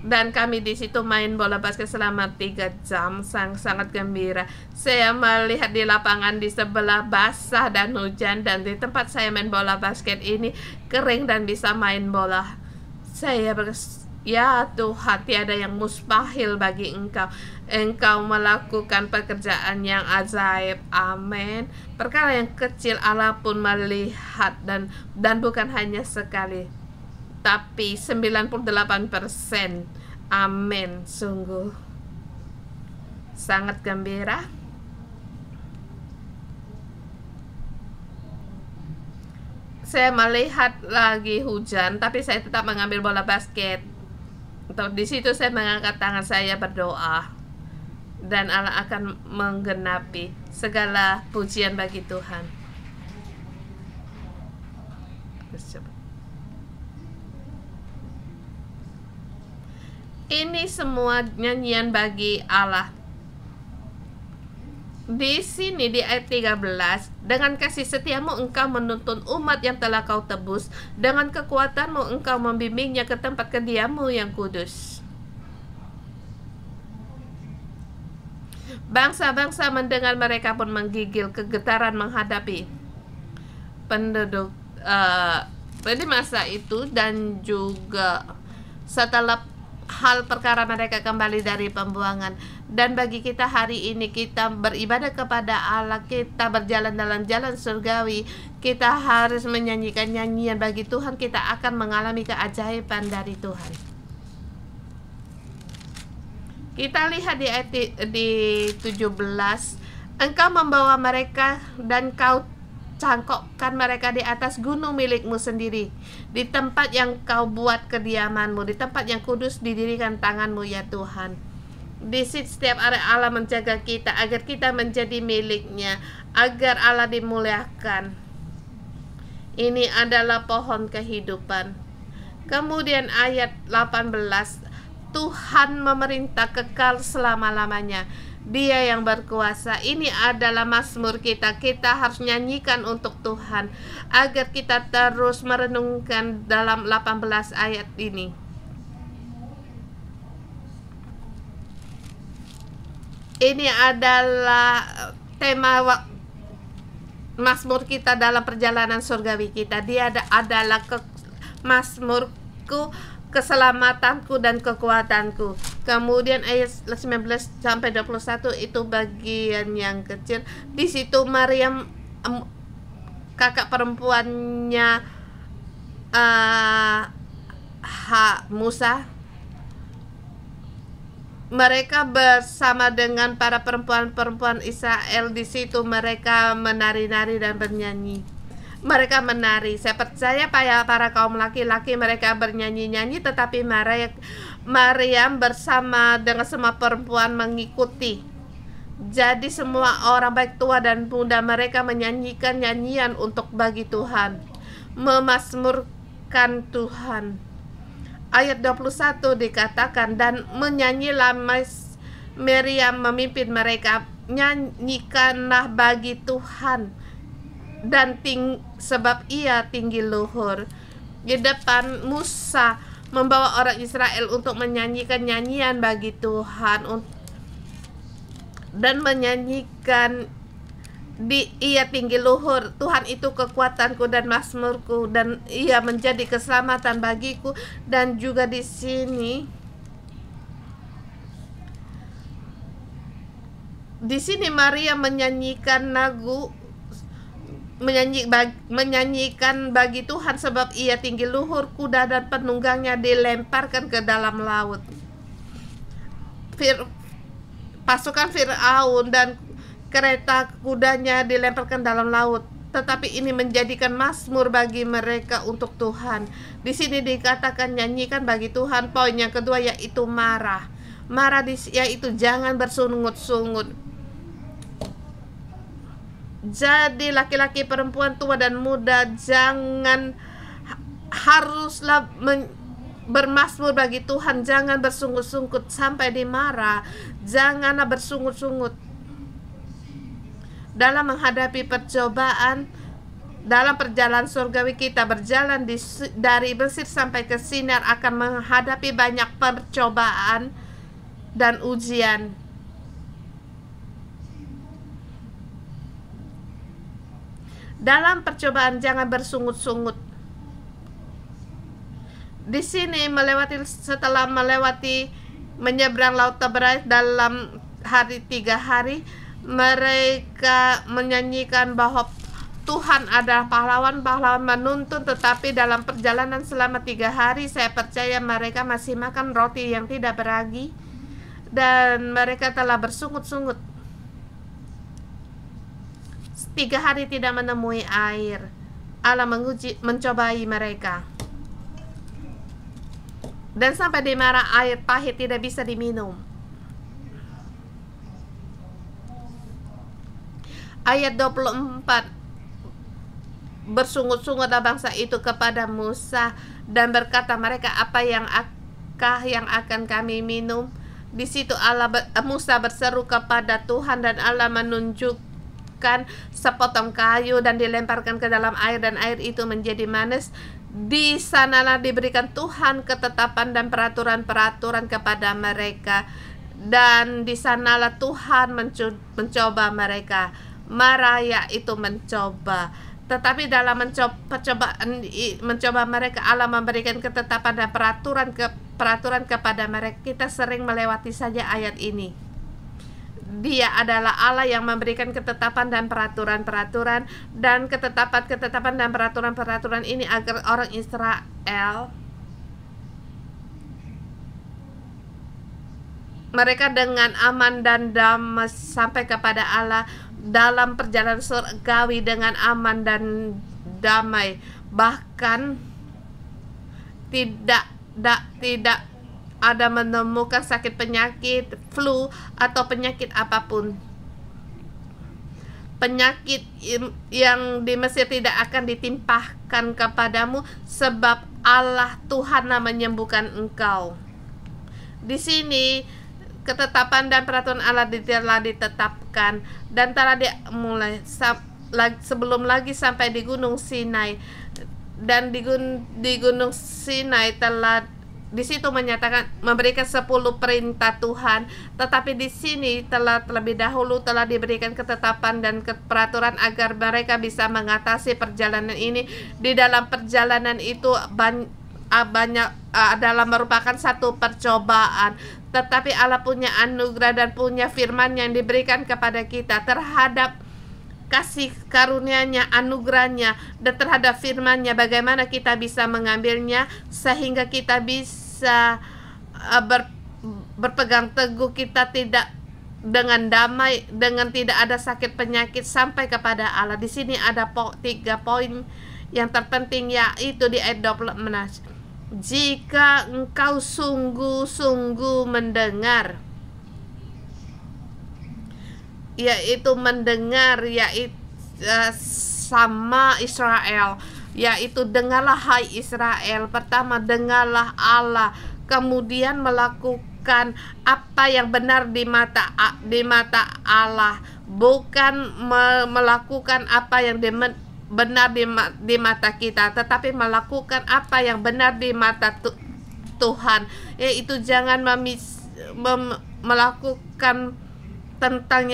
Dan kami di situ main bola basket selama 3 jam, sangat gembira. Saya melihat di lapangan di sebelah basah dan hujan, dan di tempat saya main bola basket ini kering dan bisa main bola. Saya ya Tuhan, tiada yang mustahil bagi Engkau. Engkau melakukan pekerjaan yang ajaib. Amin. Perkara yang kecil Allah pun melihat, dan bukan hanya sekali, tapi 98%. Amin. Sungguh sangat gembira. Saya melihat lagi hujan, tapi saya tetap mengambil bola basket. Di situ saya mengangkat tangan saya berdoa, dan Allah akan menggenapi segala pujian bagi Tuhan. Ini semua nyanyian bagi Allah. Di sini di ayat 13, dengan kasih setiamu engkau menuntun umat yang telah kau tebus, dengan kekuatanmu engkau membimbingnya ke tempat kediamu yang kudus. Bangsa-bangsa mendengar, mereka pun menggigil, kegetaran menghadapi penduduk pada masa itu, dan juga setelah hal perkara mereka kembali dari pembuangan. Dan bagi kita hari ini, kita beribadah kepada Allah, kita berjalan dalam jalan surgawi, kita harus menyanyikan nyanyian bagi Tuhan. Kita akan mengalami keajaiban dari Tuhan. Kita lihat di ayat di 17, engkau membawa mereka dan kau cangkokkan mereka di atas gunung milikmu sendiri, di tempat yang kau buat kediamanmu, di tempat yang kudus didirikan tanganmu ya Tuhan. Di setiap hari Allah menjaga kita agar kita menjadi miliknya, agar Allah dimuliakan. Ini adalah pohon kehidupan. Kemudian ayat 18, Tuhan memerintah kekal selama-lamanya. Dia yang berkuasa. Ini adalah mazmur kita. Kita harus nyanyikan untuk Tuhan agar kita terus merenungkan dalam 18 ayat ini. Ini adalah tema mazmur kita dalam perjalanan surgawi kita. Dia adalah mazmurku, keselamatanku dan kekuatanku. Kemudian ayat 19 sampai 21 itu bagian yang kecil. Di situ Maryam, kakak perempuannya Musa, mereka bersama dengan para perempuan-perempuan Israel. Di situ mereka menari-nari dan bernyanyi. Mereka menari. Saya percaya para kaum laki-laki mereka bernyanyi-nyanyi, tetapi Maryam bersama dengan semua perempuan mengikuti. Jadi semua orang baik tua dan muda mereka menyanyikan nyanyian untuk bagi Tuhan, memazmurkan Tuhan. Ayat 21 dikatakan, dan menyanyilah Maryam memimpin mereka, nyanyikanlah bagi Tuhan, dan sebab ia tinggi luhur. Di depan Musa membawa orang Israel untuk menyanyikan nyanyian bagi Tuhan, dan menyanyikan ia tinggi luhur, Tuhan itu kekuatanku dan mazmurku, dan ia menjadi keselamatan bagiku. Dan juga di sini Maria menyanyikan lagu, menyanyikan bagi Tuhan sebab ia tinggi luhur, kuda dan penunggangnya dilemparkan ke dalam laut. Pasukan Firaun dan kereta kudanya dilemparkan dalam laut. Tetapi ini menjadikan mazmur bagi mereka untuk Tuhan. Di sini dikatakan nyanyikan bagi Tuhan. Poin yang kedua yaitu marah. Marah yaitu jangan bersungut-sungut. Jadi laki-laki, perempuan, tua dan muda haruslah bermazmur bagi Tuhan. Jangan bersungut-sungut sampai dimarah. Janganlah bersungut-sungut dalam menghadapi percobaan. Dalam perjalanan surgawi kita berjalan dari Mesir sampai ke Sinar akan menghadapi banyak percobaan dan ujian. Dalam percobaan jangan bersungut-sungut. Di sini setelah menyeberang Laut Teberai dalam 3 hari, mereka menyanyikan bahwa Tuhan adalah pahlawan menuntun. Tetapi dalam perjalanan selama 3 hari, saya percaya mereka masih makan roti yang tidak beragi. dan mereka telah bersungut-sungut 3 hari tidak menemui air. Allah mencobai mereka, dan sampai di mana air pahit tidak bisa diminum. Ayat 24, bersungut-sungutlah bangsa itu kepada Musa dan berkata mereka, apa yang akan kami minum? Di situ Musa berseru kepada Tuhan, dan Allah menunjukkan sepotong kayu dan dilemparkan ke dalam air, dan air itu menjadi manis. Di sanalah diberikan Tuhan ketetapan dan peraturan-peraturan kepada mereka, dan di sanalah Tuhan mencoba mereka. Marah, yaitu mencoba. Tetapi dalam mencoba mereka, Allah memberikan ketetapan dan peraturan kepada mereka. Kita sering melewati saja ayat ini. Dia adalah Allah yang memberikan ketetapan dan peraturan-peraturan, dan ketetapan dan peraturan-peraturan ini agar orang Israel mereka dengan aman dan damai sampai kepada Allah dalam perjalanan surgawi dengan aman dan damai. Bahkan tidak ada menemukan sakit penyakit flu atau penyakit apapun. Penyakit yang di Mesir tidak akan ditimpahkan kepadamu, sebab Allah Tuhan menyembuhkan engkau. Di sini ketetapan dan peraturan Allah telah ditetapkan dan telah dimulai sebelum lagi sampai di Gunung Sinai. Dan di Gunung Sinai di situ menyatakan memberikan 10 perintah Tuhan, tetapi di sini terlebih dahulu telah diberikan ketetapan dan peraturan agar mereka bisa mengatasi perjalanan ini. Di dalam perjalanan itu adalah merupakan satu percobaan, tetapi Allah punya anugerah dan punya firman yang diberikan kepada kita terhadap kasih karunia-Nya, anugerahnya, dan terhadap firman-Nya, bagaimana kita bisa mengambilnya sehingga kita bisa berpegang teguh, kita tidak dengan damai, dengan tidak ada sakit penyakit sampai kepada Allah. Di sini ada 3 poin yang terpenting, yaitu di ayat 26. Jika engkau sungguh-sungguh mendengar, yaitu mendengar, yaitu sama Israel, yaitu dengarlah hai Israel. Pertama, dengarlah Allah, kemudian melakukan apa yang benar di mata Allah, bukan melakukan apa yang benar di mata kita, tetapi melakukan apa yang benar di mata Tuhan, yaitu jangan melakukan tentang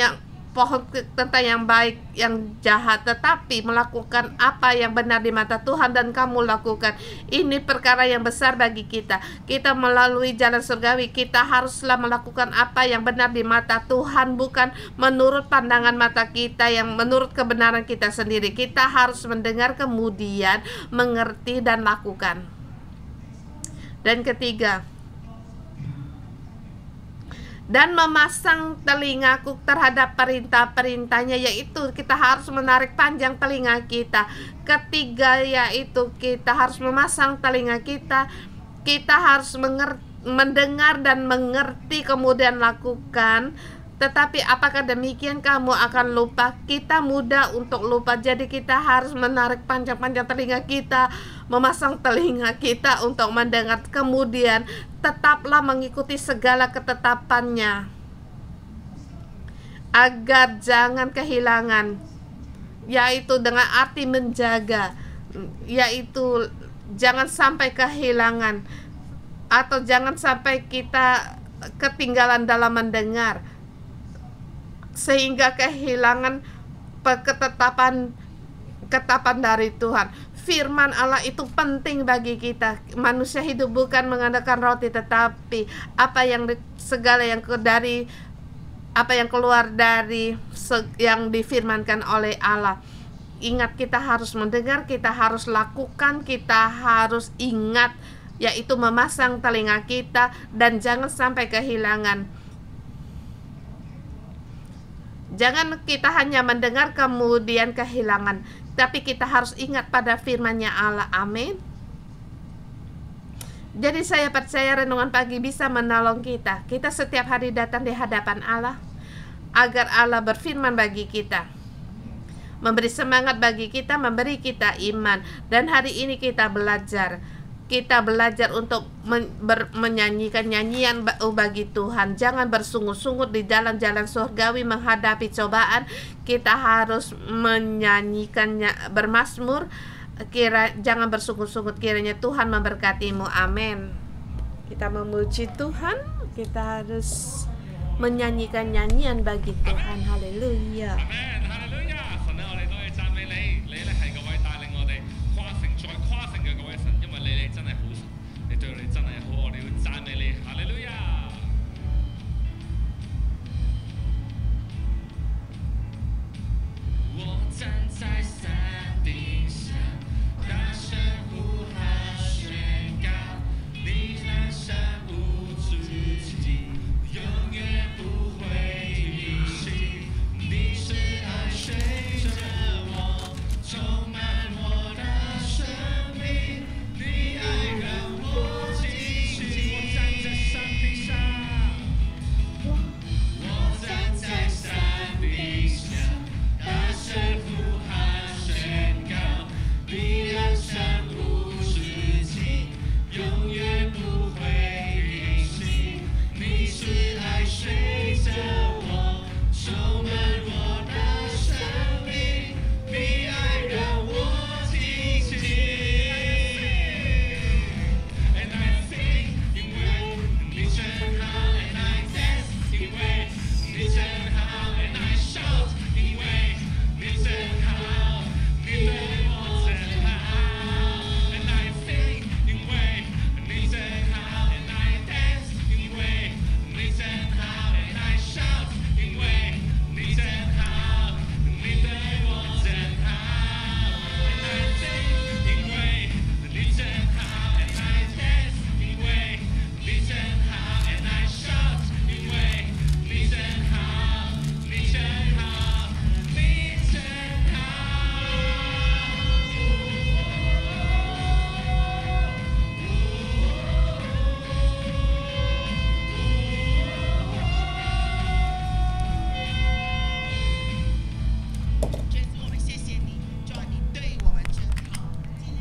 yang baik, yang jahat, tetapi melakukan apa yang benar di mata Tuhan dan kamu lakukan. Ini perkara yang besar bagi kita. Kita melalui jalan surgawi, kita haruslah melakukan apa yang benar di mata Tuhan, bukan menurut pandangan mata kita, yang menurut kebenaran kita sendiri. Kita harus mendengar, kemudian mengerti dan lakukan. Dan ketiga, dan memasang telingaku terhadap perintah-perintahnya, yaitu kita harus menarik panjang telinga kita. Ketiga, yaitu kita harus memasang telinga kita harus mendengar dan mengerti, kemudian lakukan. Tetapi apakah demikian kamu akan lupa? Kita mudah untuk lupa, jadi kita harus menarik panjang-panjang telinga kita, memasang telinga kita untuk mendengar, kemudian tetaplah mengikuti segala ketetapannya agar jangan kehilangan, yaitu dengan arti menjaga, yaitu jangan sampai kehilangan atau jangan sampai kita ketinggalan dalam mendengar sehingga kehilangan ketetapan dari Tuhan. Firman Allah itu penting bagi kita. Manusia hidup bukan mengandalkan roti, tetapi apa yang keluar dari yang difirmankan oleh Allah. Ingat, kita harus mendengar, kita harus lakukan, kita harus ingat, yaitu memasang telinga kita dan jangan sampai kehilangan. Jangan kita hanya mendengar kemudian kehilangan, tapi kita harus ingat pada firman-Nya Allah. Amin. Jadi saya percaya renungan pagi bisa menolong kita. Kita setiap hari datang di hadapan Allah agar Allah berfirman bagi kita, memberi semangat bagi kita, memberi kita iman. Dan hari ini kita belajar untuk menyanyikan nyanyian bagi Tuhan. Jangan bersungut-sungut di jalan-jalan surgawi menghadapi cobaan. Kita harus menyanyikannya, bermazmur. Jangan bersungut-sungut, kiranya Tuhan memberkatimu. Amin. Kita memuji Tuhan, kita harus menyanyikan nyanyian bagi Tuhan. Haleluya.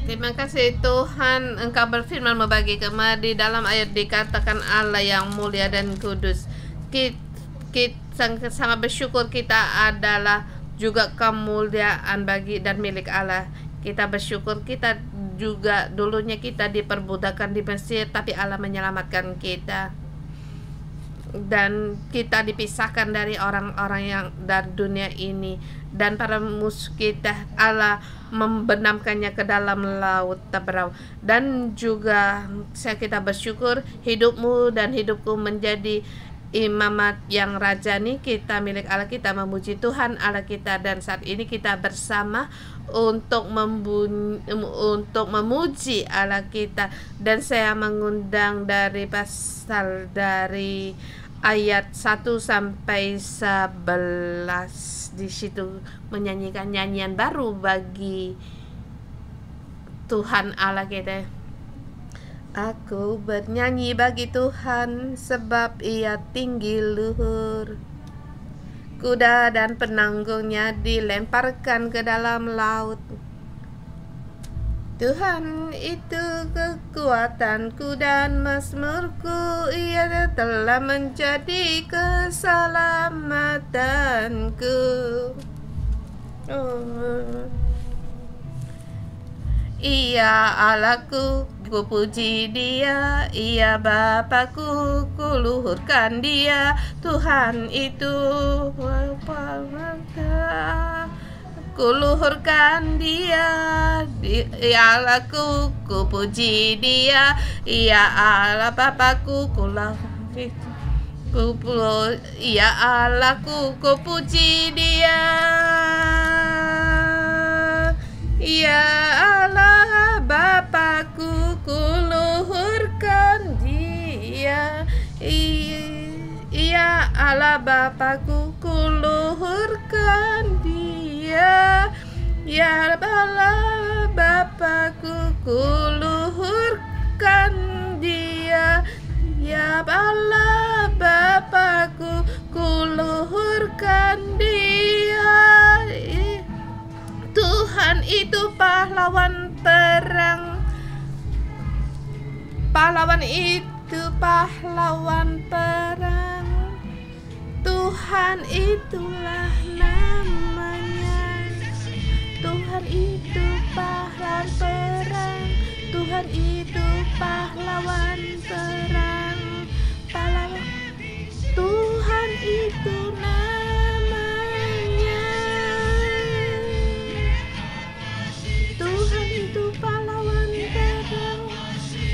Terima kasih Tuhan, Engkau berfirman membagi kemah. Di dalam ayat dikatakan Allah yang mulia dan kudus. Kita sangat bersyukur kita adalah juga kemuliaan bagi dan milik Allah. Kita bersyukur kita juga dulunya kita diperbudakan di Mesir, tapi Allah menyelamatkan kita. Dan kita dipisahkan dari orang-orang yang dari dunia ini, dan para musuh kita Allah membenamkannya ke dalam laut Teberau. Dan juga kita bersyukur hidupmu dan hidupku menjadi imamat yang rajani. Kita milik Allah, kita memuji Tuhan Allah kita, dan saat ini kita bersama untuk memuji Allah kita. Dan saya mengundang dari pasal dari ayat 1 sampai 11, di situ menyanyikan nyanyian baru bagi Tuhan Allah kita. Aku bernyanyi bagi Tuhan sebab Ia tinggi luhur. Kuda dan penanggungnya dilemparkan ke dalam laut. Tuhan itu kekuatanku dan mazmurku, Ia telah menjadi keselamatanku. Ia Allahku, ku puji Dia. Ia Bapakku, ku luhurkan Dia. Tuhan itu ku luhurkan Dia. Ia Allahku, ku puji Dia. Ia Allah Bapakku, Ia Allahku, ku puji Dia. Ia Allah Bapakku, ku luhurkan Dia. Ia Allah Bapakku, ku luhurkan luhurkan Dia. Ya Allah Bapakku, ku luhurkan Dia. Ya Allah Bapakku, ku luhurkan Dia. Tuhan itu pahlawan perang. Pahlawan itu pahlawan perang. Tuhan itulah namanya. Tuhan itu pahlawan perang. Tuhan itu pahlawan perang. Pahlawan. Tuhan itu namanya. Tuhan itu pahlawan perang.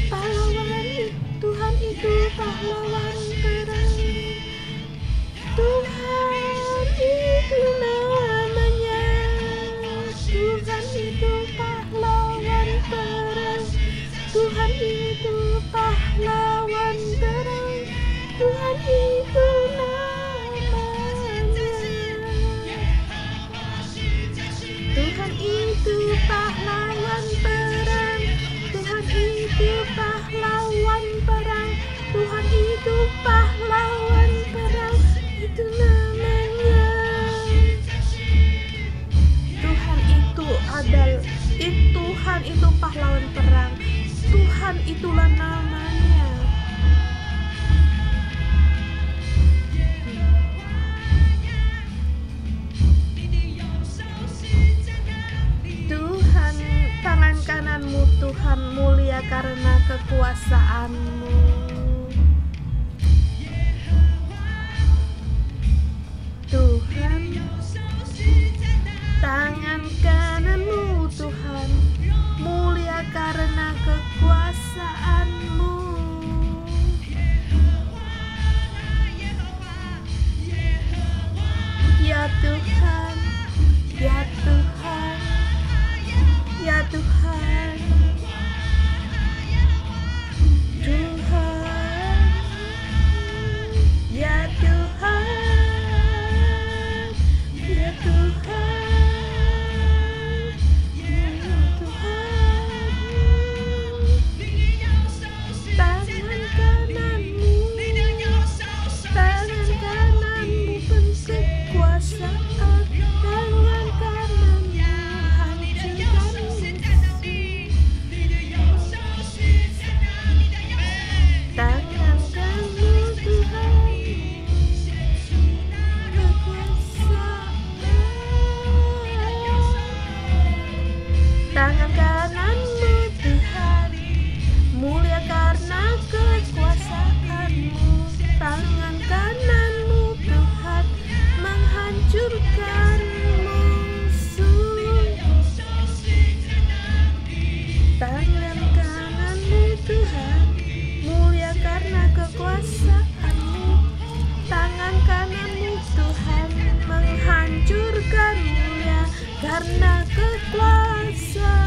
Pahlawan. Tuhan itu pahlawan perang. Tuhan itu namanya. Tuhan itu pahlawan perang. Tuhan itu pahlawan perang. Tuhan itu namanya. Tuhan itu pahlawan perang. Tuhan itu pahlawan perang. Tuhan itu pahlawan perang. Itu namanya. Tuhan itu adalah Tuhan itu pahlawan perang. Tuhan itulah namanya. Tuhan, tangan kananmu Tuhan mulia karena kekuasaanmu. Tuhan, tangan kananmu Tuhan mulia karena kekuasaanmu. Ya Tuhan, ya Tuhan, ya Tuhan, Tuhan, ya Tuhan, ya Tuhan, ya Tuhan. Tangan kananmu berkekuasaan. Tangan kananmu hancurkan musuh. Tangan kananmu Tuhan kekuasaan. Tangan kananmu Tuhan mulia karena kekuasaanmu. Tangan kananmu Tuhan menghancurkan musuh. Tangan kananmu Tuhan mulia karena kekuasaanmu. Tangan kananmu Tuhan menghancurkan mulia karena kekuasaanmu.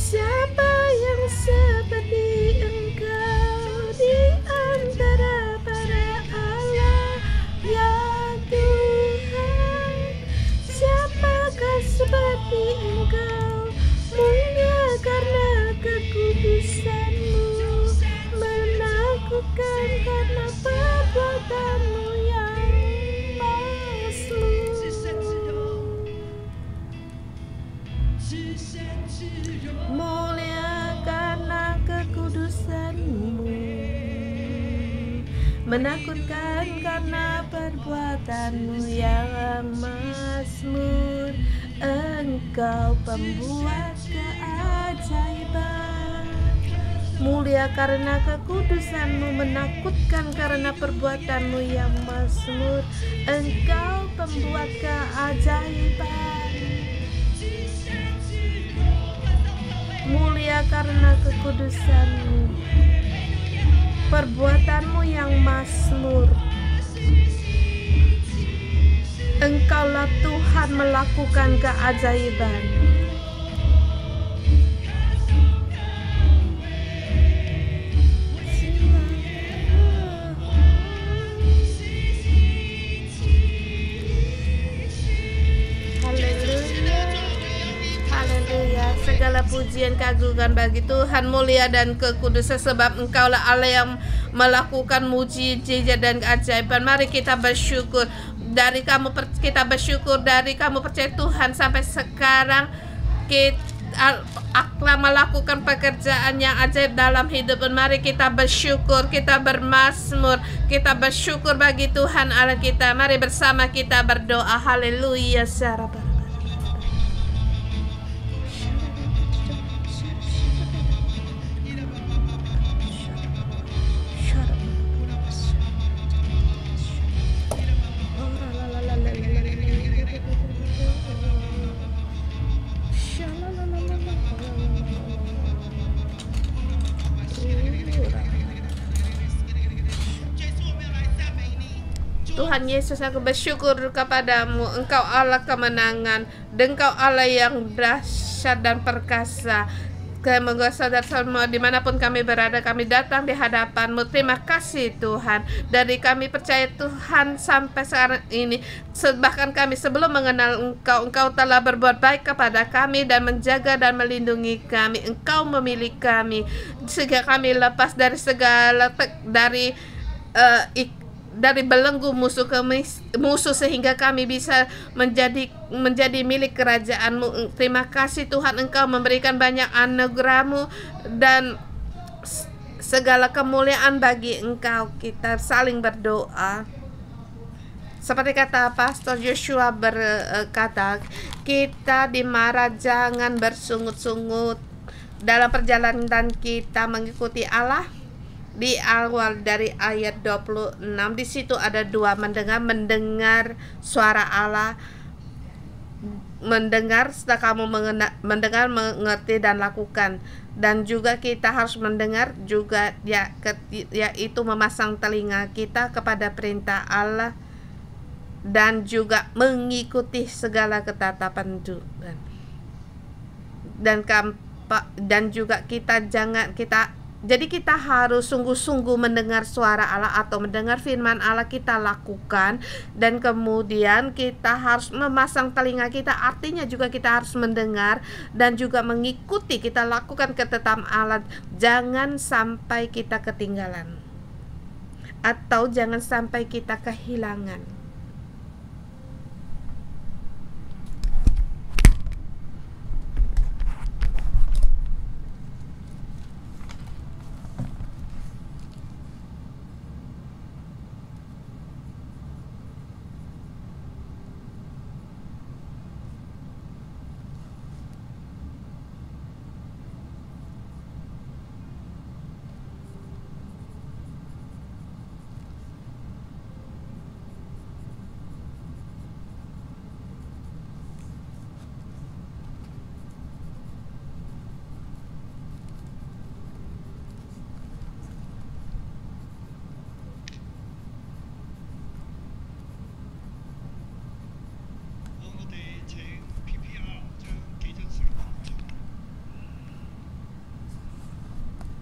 Siapa yang seperti Engkau di antara para Allah, ya Tuhan? Siapakah seperti Engkau, mulia karena kekudusan-Mu, menakutkan karena perbuatan-Mu yang masmur. Mulia karena kekudusan-Mu, menakutkan karena perbuatan-Mu yang mazmur. Engkau pembuat keajaiban. Mulia karena kekudusan-Mu, menakutkan karena perbuatan-Mu yang mazmur. Engkau pembuat keajaiban. Mulia karena kekudusan-Mu, perbuatan-Mu yang mazmur. Engkau Engkaulah Tuhan melakukan keajaiban. Segala pujian keagungan bagi Tuhan, mulia dan kekudusan, sebab Engkaulah Allah yang melakukan mujizat dan keajaiban. Mari kita bersyukur kita bersyukur dari kamu percaya Tuhan sampai sekarang kita akan melakukan pekerjaan yang ajaib dalam hidup. Mari kita bersyukur, kita bermazmur, kita bersyukur bagi Tuhan Allah kita. Mari bersama kita berdoa. Haleluya. Tuhan Yesus, aku bersyukur kepadamu. Engkau Allah kemenangan, dan Engkau Allah yang dahsyat dan perkasa. Semoga saudara-saudara dimanapun kami berada, kami datang di hadapan-Mu. Terima kasih Tuhan. Dari kami percaya Tuhan sampai sekarang ini, bahkan kami sebelum mengenal Engkau telah berbuat baik kepada kami dan menjaga dan melindungi kami. Engkau memilih kami sehingga kami lepas dari segala dari belenggu musuh sehingga kami bisa menjadi milik kerajaan-Mu. Terima kasih Tuhan, Engkau memberikan banyak anugerah-Mu dan segala kemuliaan bagi Engkau. Kita saling berdoa. Seperti kata Pastor Joshua berkata, kita dimarah jangan bersungut-sungut dalam perjalanan kita mengikuti Allah. Di awal dari ayat 26, di situ ada dua, mendengar suara Allah, mendengar setelah kamu mendengar, mengerti dan lakukan. Dan juga kita harus mendengar juga yaitu memasang telinga kita kepada perintah Allah dan juga mengikuti segala ketetapan Tuhan. Dan juga jadi kita harus sungguh-sungguh mendengar suara Allah atau mendengar firman Allah, kita lakukan. Dan kemudian kita harus memasang telinga kita, artinya juga kita harus mendengar dan juga mengikuti, kita lakukan ketetapan Allah. Jangan sampai kita ketinggalan atau jangan sampai kita kehilangan.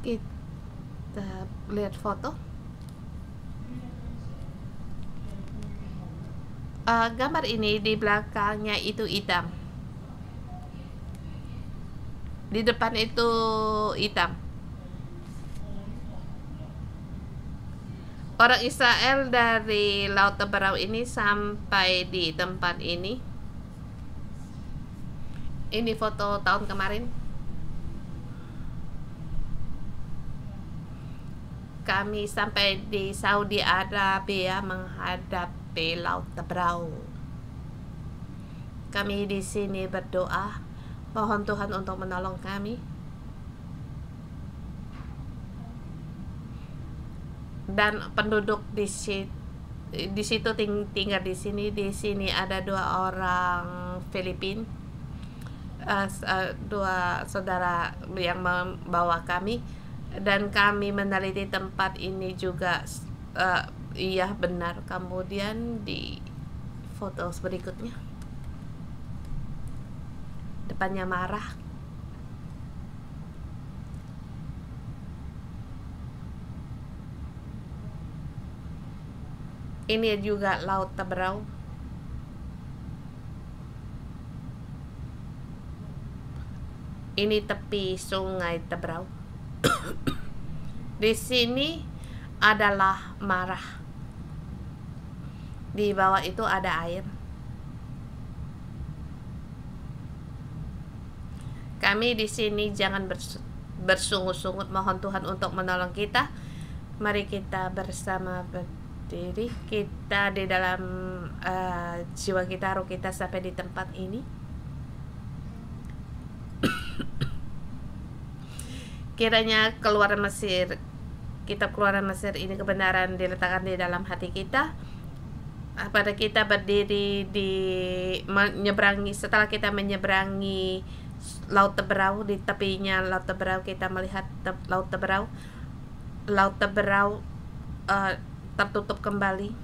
Kita lihat foto. Gambar ini di belakangnya itu hitam, di depan itu hitam. Orang Israel dari Laut Teberau ini sampai di tempat ini. Ini foto tahun kemarin. Kami sampai di Saudi Arabia menghadapi Laut Teberau. Kami di sini berdoa, mohon Tuhan untuk menolong kami. Dan penduduk di situ tinggal di sini. Di sini ada 2 orang Filipina, 2 saudara yang membawa kami. Dan kami meneliti tempat ini juga, iya benar. Kemudian di foto berikutnya. Depannya marah. Ini juga Laut Teberau. Ini tepi Sungai Teberau. Di sini adalah marah. Di bawah itu ada air. Kami di sini jangan bersungut-sungut, mohon Tuhan untuk menolong kita. Mari kita bersama berdiri, kita di dalam jiwa kita, roh kita sampai di tempat ini. Kiranya keluaran Mesir, kitab Keluaran Mesir ini kebenaran diletakkan di dalam hati kita. Pada kita berdiri di menyeberangi, setelah kita menyeberangi Laut Teberau, di tepinya Laut Teberau kita melihat Laut Teberau. Laut Teberau tertutup kembali.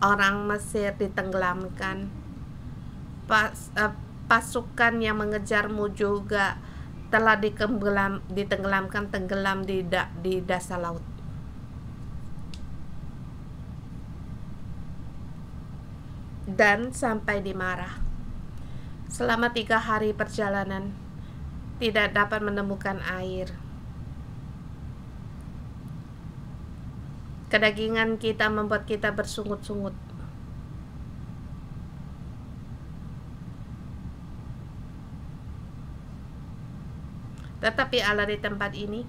Orang Mesir ditenggelamkan. Pasukan yang mengejarmu juga telah ditenggelamkan, tenggelam di dasar laut. Dan sampai di Marah. Selama 3 hari perjalanan tidak dapat menemukan air. Kedagingan kita membuat kita bersungut-sungut. Tetapi Allah di tempat ini,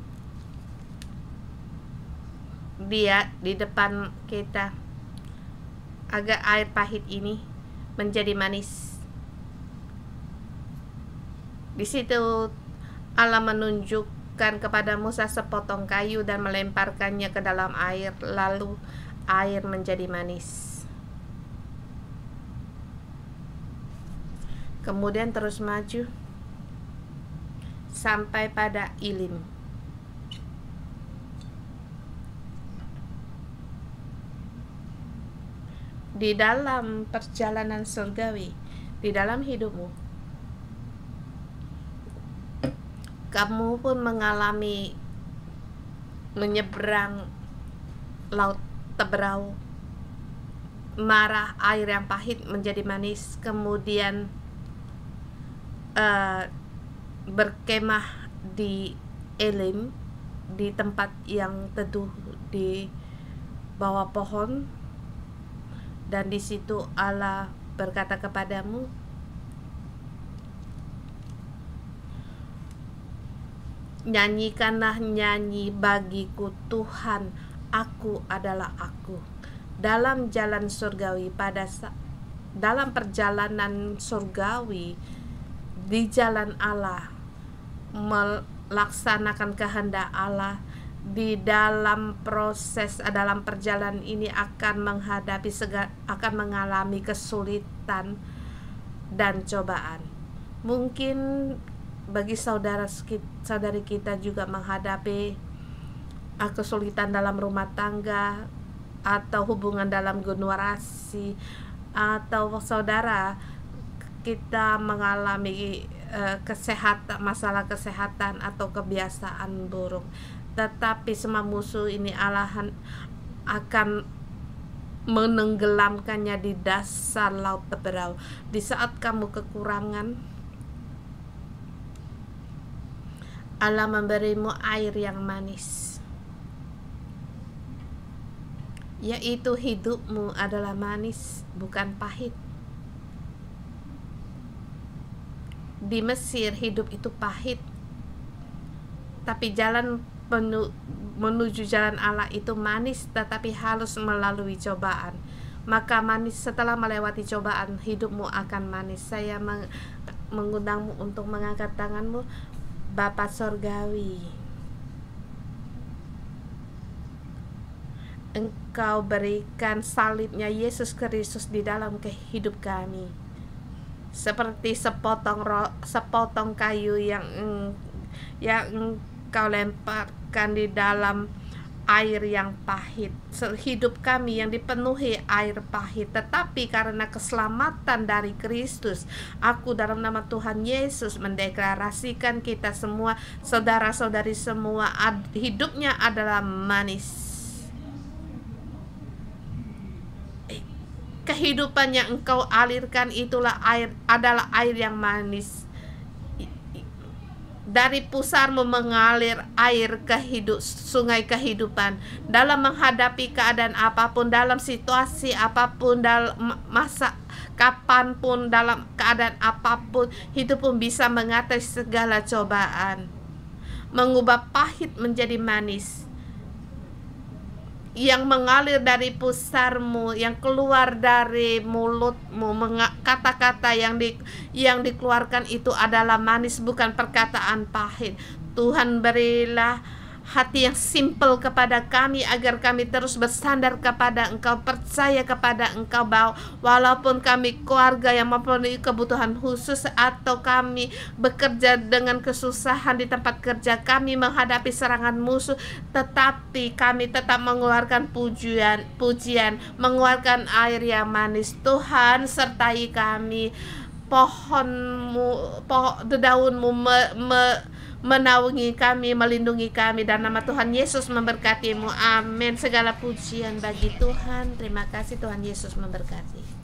Dia di depan kita, agar air pahit ini menjadi manis. Di situ Allah menunjukkan kepada Musa sepotong kayu dan melemparkannya ke dalam air, lalu air menjadi manis. Kemudian terus maju sampai pada Ilim. Di dalam perjalanan surgawi, di dalam hidupmu, kamu pun mengalami menyeberang Laut Teberau, Marah, air yang pahit menjadi manis, kemudian berkemah di Elim, di tempat yang teduh di bawah pohon. Dan di situ Allah berkata kepadamu, nyanyikanlah nyanyi bagiku Tuhan, aku adalah aku. Dalam jalan surgawi, dalam perjalanan surgawi, di jalan Allah, melaksanakan kehendak Allah, di dalam proses, dalam perjalanan ini akan mengalami kesulitan dan cobaan. Mungkin bagi saudari kita juga menghadapi kesulitan dalam rumah tangga, atau hubungan dalam generasi, atau saudara kita mengalami masalah kesehatan atau kebiasaan buruk. Tetapi semua musuh ini Allah akan menenggelamkannya di dasar Laut Teberau. Di saat kamu kekurangan, Allah memberimu air yang manis, yaitu hidupmu adalah manis, bukan pahit. Di Mesir hidup itu pahit, tapi jalan menuju jalan Allah itu manis, tetapi harus melalui cobaan. Maka manis, setelah melewati cobaan, hidupmu akan manis. Saya mengundangmu untuk mengangkat tanganmu. Bapa Sorgawi, Engkau berikan salibnya Yesus Kristus di dalam kehidup kami, seperti sepotong kayu yang Engkau lemparkan di dalam air yang pahit, hidup kami yang dipenuhi air pahit. Tetapi karena keselamatan dari Kristus, aku dalam nama Tuhan Yesus mendeklarasikan kita semua, saudara-saudari semua, hidupnya adalah manis. Kehidupan yang engkau alirkan adalah air yang manis. Dari pusarmu mengalir air sungai kehidupan. Dalam menghadapi keadaan apapun, dalam situasi apapun, dalam masa kapanpun, dalam keadaan apapun, hidupmu bisa mengatasi segala cobaan, mengubah pahit menjadi manis. Yang mengalir dari pusarmu, yang keluar dari mulutmu, kata-kata yang dikeluarkan itu adalah manis, bukan perkataan pahit. Tuhan, berilah hati yang simpel kepada kami, agar kami terus bersandar kepada Engkau, percaya kepada Engkau, bahwa walaupun kami keluarga yang mempunyai kebutuhan khusus, atau kami bekerja dengan kesusahan di tempat kerja, kami menghadapi serangan musuh, tetapi kami tetap mengeluarkan pujian, mengeluarkan air yang manis. Tuhan, sertai kami. Daunmu menaungi kami, melindungi kami, dan nama Tuhan Yesus memberkatimu. Amin. Segala pujian bagi Tuhan. Terima kasih, Tuhan Yesus memberkati.